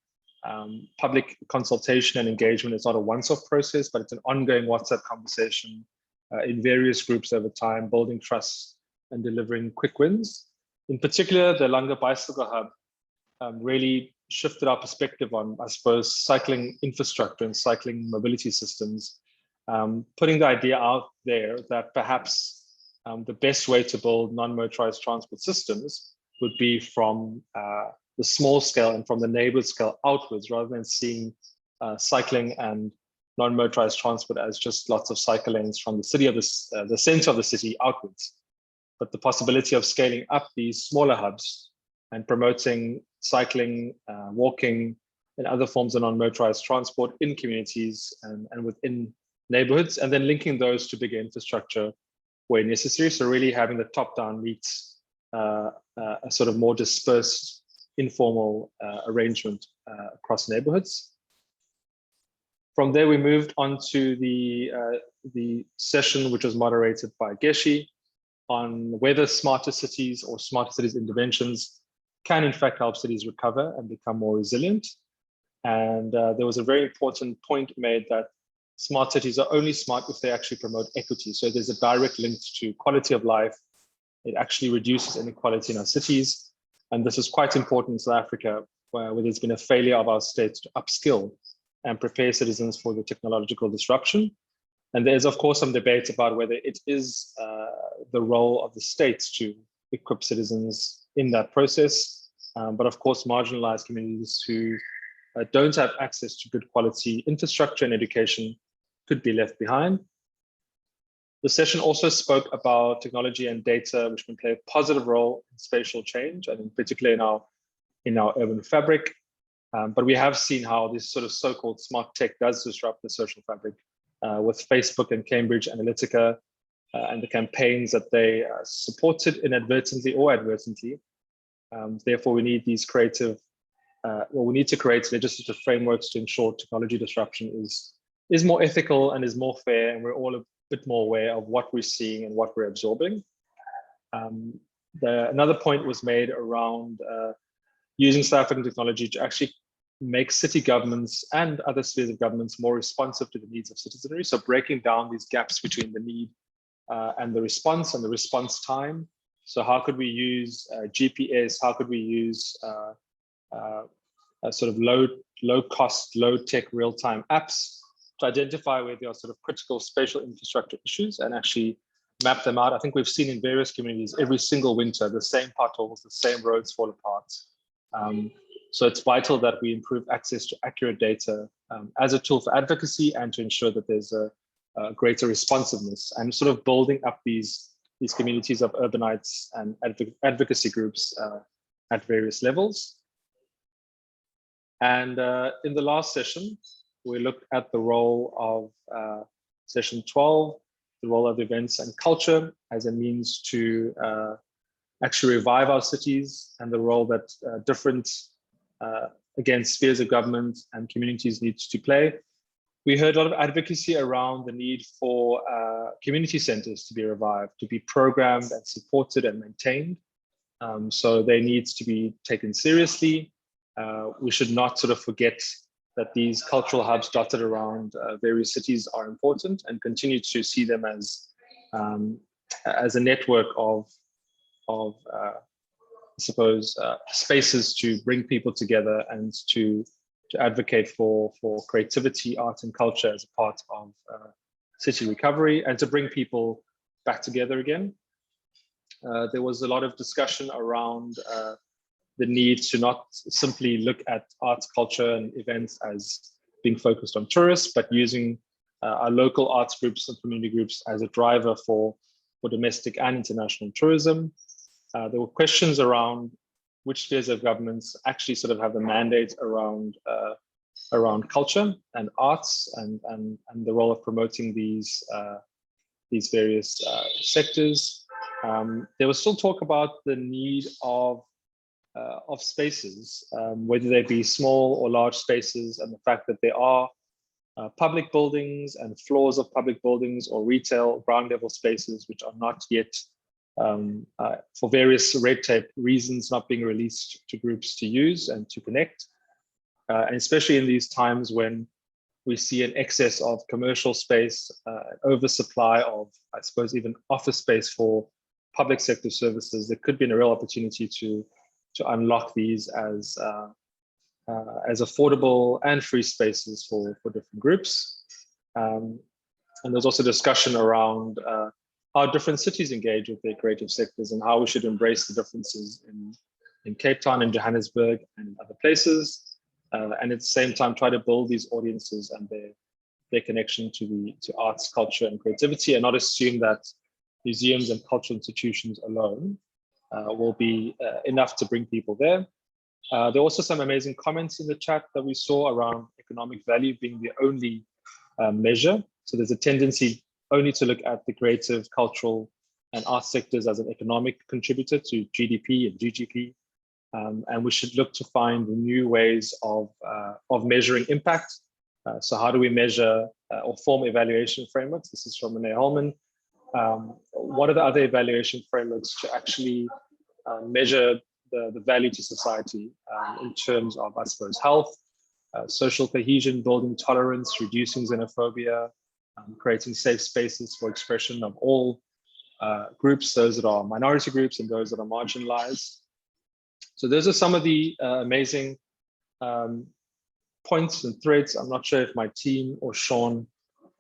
Public consultation and engagement is not a once-off process, but it's an ongoing WhatsApp conversation in various groups over time, building trust and delivering quick wins. In particular, the Langa Bicycle Hub really shifted our perspective on, I suppose, cycling infrastructure and cycling mobility systems, putting the idea out there that perhaps the best way to build non-motorized transport systems would be from the small scale and from the neighborhood scale outwards, rather than seeing cycling and non-motorized transport as just lots of cycle lanes from the city of the center of the city outwards. But the possibility of scaling up these smaller hubs and promoting cycling, walking, and other forms of non-motorized transport in communities and within neighborhoods, and then linking those to bigger infrastructure where necessary. So really having the top-down meets a sort of more dispersed, informal arrangement across neighborhoods. From there, we moved on to the session, which was moderated by Geshi, on whether smarter cities or smarter cities interventions can in fact help cities recover and become more resilient. And there was a very important point made that smart cities are only smart if they actually promote equity. So there's a direct link to quality of life. It actually reduces inequality in our cities. And this is quite important in South Africa, where there's been a failure of our states to upskill and prepare citizens for the technological disruption. And there's, of course, some debate about whether it is the role of the states to equip citizens in that process. But of course, marginalized communities who don't have access to good quality infrastructure and education could be left behind. The session also spoke about technology and data, which can play a positive role in spatial change, and in particular in our urban fabric. But we have seen how this sort of so-called smart tech does disrupt the social fabric with Facebook and Cambridge Analytica and the campaigns that they supported inadvertently or advertently. Therefore, we need these creative, we need to create legislative frameworks to ensure technology disruption is more ethical and is more fair, and we're all a bit more aware of what we're seeing and what we're absorbing. Another point was made around using South African technology to actually make city governments and other spheres of governments more responsive to the needs of citizenry. So breaking down these gaps between the need and the response time. So how could we use GPS? How could we use a sort of low cost, low tech real-time apps to identify where there are sort of critical spatial infrastructure issues and actually map them out? I think we've seen in various communities every single winter, the same potholes, the same roads fall apart. So it's vital that we improve access to accurate data as a tool for advocacy and to ensure that there's a greater responsiveness and sort of building up these communities of urbanites and advocacy groups at various levels. And in the last session, we looked at the role of session 12, the role of events and culture as a means to actually revive our cities, and the role that different, again, spheres of government and communities need to play. We heard a lot of advocacy around the need for community centers to be revived, to be programmed and supported and maintained. So they need to be taken seriously. We should not sort of forget that these cultural hubs dotted around various cities are important, and continue to see them as a network of I suppose, spaces to bring people together and to advocate for creativity, art, and culture as a part of city recovery, and to bring people back together again. There was a lot of discussion around the need to not simply look at arts, culture, and events as being focused on tourists, but using our local arts groups and community groups as a driver for domestic and international tourism. There were questions around which spheres of governments actually sort of have the mandate around culture and arts, and the role of promoting these various sectors. There was still talk about the need of spaces, whether they be small or large spaces, and the fact that there are public buildings and floors of public buildings or retail ground level spaces which are not yet, for various red tape reasons, not being released to groups to use and to connect. And especially in these times when we see an excess of commercial space, oversupply of, I suppose, even office space for public sector services, there could be a real opportunity to unlock these as affordable and free spaces for different groups. And there's also discussion around how different cities engage with their creative sectors and how we should embrace the differences in Cape Town and Johannesburg and other places, and at the same time try to build these audiences and their connection to arts, culture, and creativity, and not assume that museums and cultural institutions alone will be enough to bring people there. There are also some amazing comments in the chat that we saw around economic value being the only measure. So there's a tendency only to look at the creative, cultural, and art sectors as an economic contributor to GDP and GGP. And we should look to find new ways of measuring impact. So how do we measure or form evaluation frameworks? This is from Renee Holman. What are the other evaluation frameworks to actually measure the value to society in terms of, I suppose, health, social cohesion, building tolerance, reducing xenophobia, creating safe spaces for expression of all groups, those that are minority groups and those that are marginalized. So those are some of the amazing points and threads. I'm not sure if my team or Sean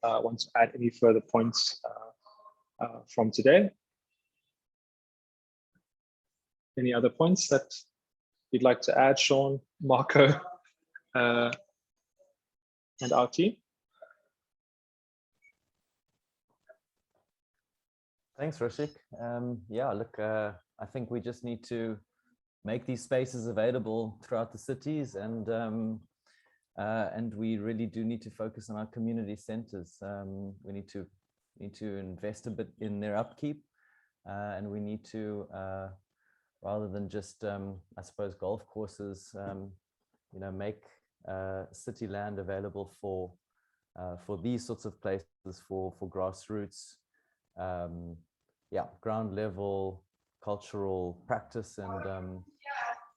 wants to add any further points from today. Any other points that you'd like to add, Sean, Marco, and our team? Thanks, Rashik. Yeah, look, I think we just need to make these spaces available throughout the cities, and we really do need to focus on our community centers. We need to invest a bit in their upkeep, and we need to, rather than just, I suppose, golf courses, make city land available for these sorts of places, for grassroots, ground level cultural practice,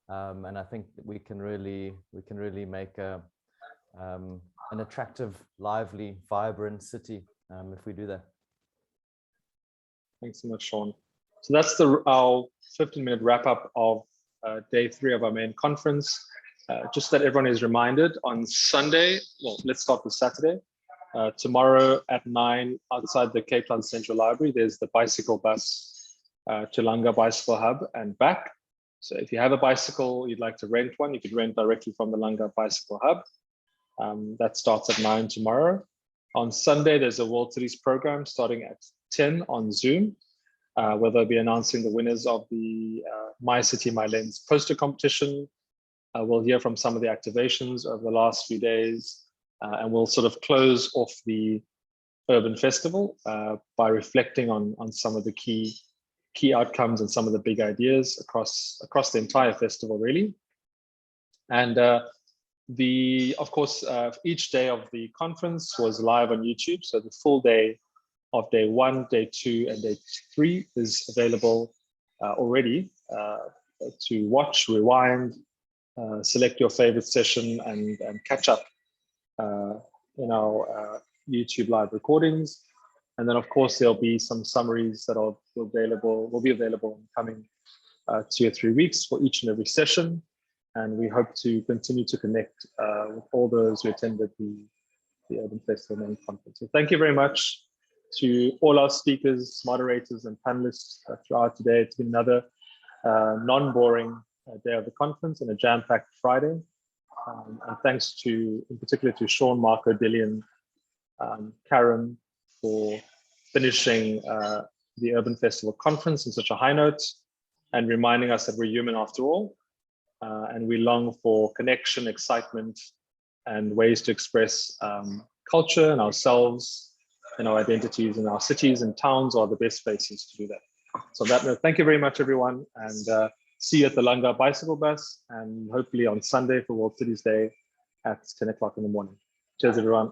and I think that we can really make an attractive, lively, vibrant city if we do that. Thanks so much, Sean. So that's our 15-minute wrap up of day 3 of our main conference. Just that everyone is reminded, on Sunday, well, let's start with Saturday. Tomorrow at 9 outside the Cape Town Central Library, there's the bicycle bus to Langa Bicycle Hub and back. So if you have a bicycle, you'd like to rent one, you could rent directly from the Langa Bicycle Hub. That starts at 9 tomorrow. On Sunday, there's a World Cities program starting at 10 on Zoom, where they'll be announcing the winners of the My City, My Lens poster competition. We'll hear from some of the activations over the last few days, and we'll sort of close off the Urban Festival by reflecting on some of the key outcomes and some of the big ideas across the entire festival, really. And of course, each day of the conference was live on YouTube, so the full day of day 1, day 2, and day 3 is available already to watch, rewind, select your favorite session, and catch up in our YouTube live recordings. And then, of course, there'll be some summaries that will be available in the coming 2 or 3 weeks for each and every session. And we hope to continue to connect with all those who attended the Urban Festival main conference. So thank you very much to all our speakers, moderators, and panelists throughout today. It's been another non-boring day of the conference and a jam-packed Friday. And thanks to, in particular, to Sean, Marco, Dillian, Karen for finishing the Urban Festival conference in such a high note and reminding us that we're human after all. And we long for connection, excitement, and ways to express culture and ourselves and our identities in our cities and towns are the best places to do that. So on that note, thank you very much, everyone, and see you at the Langa Bicycle Bus and hopefully on Sunday for World Cities Day at 10 o'clock in the morning. Cheers, everyone.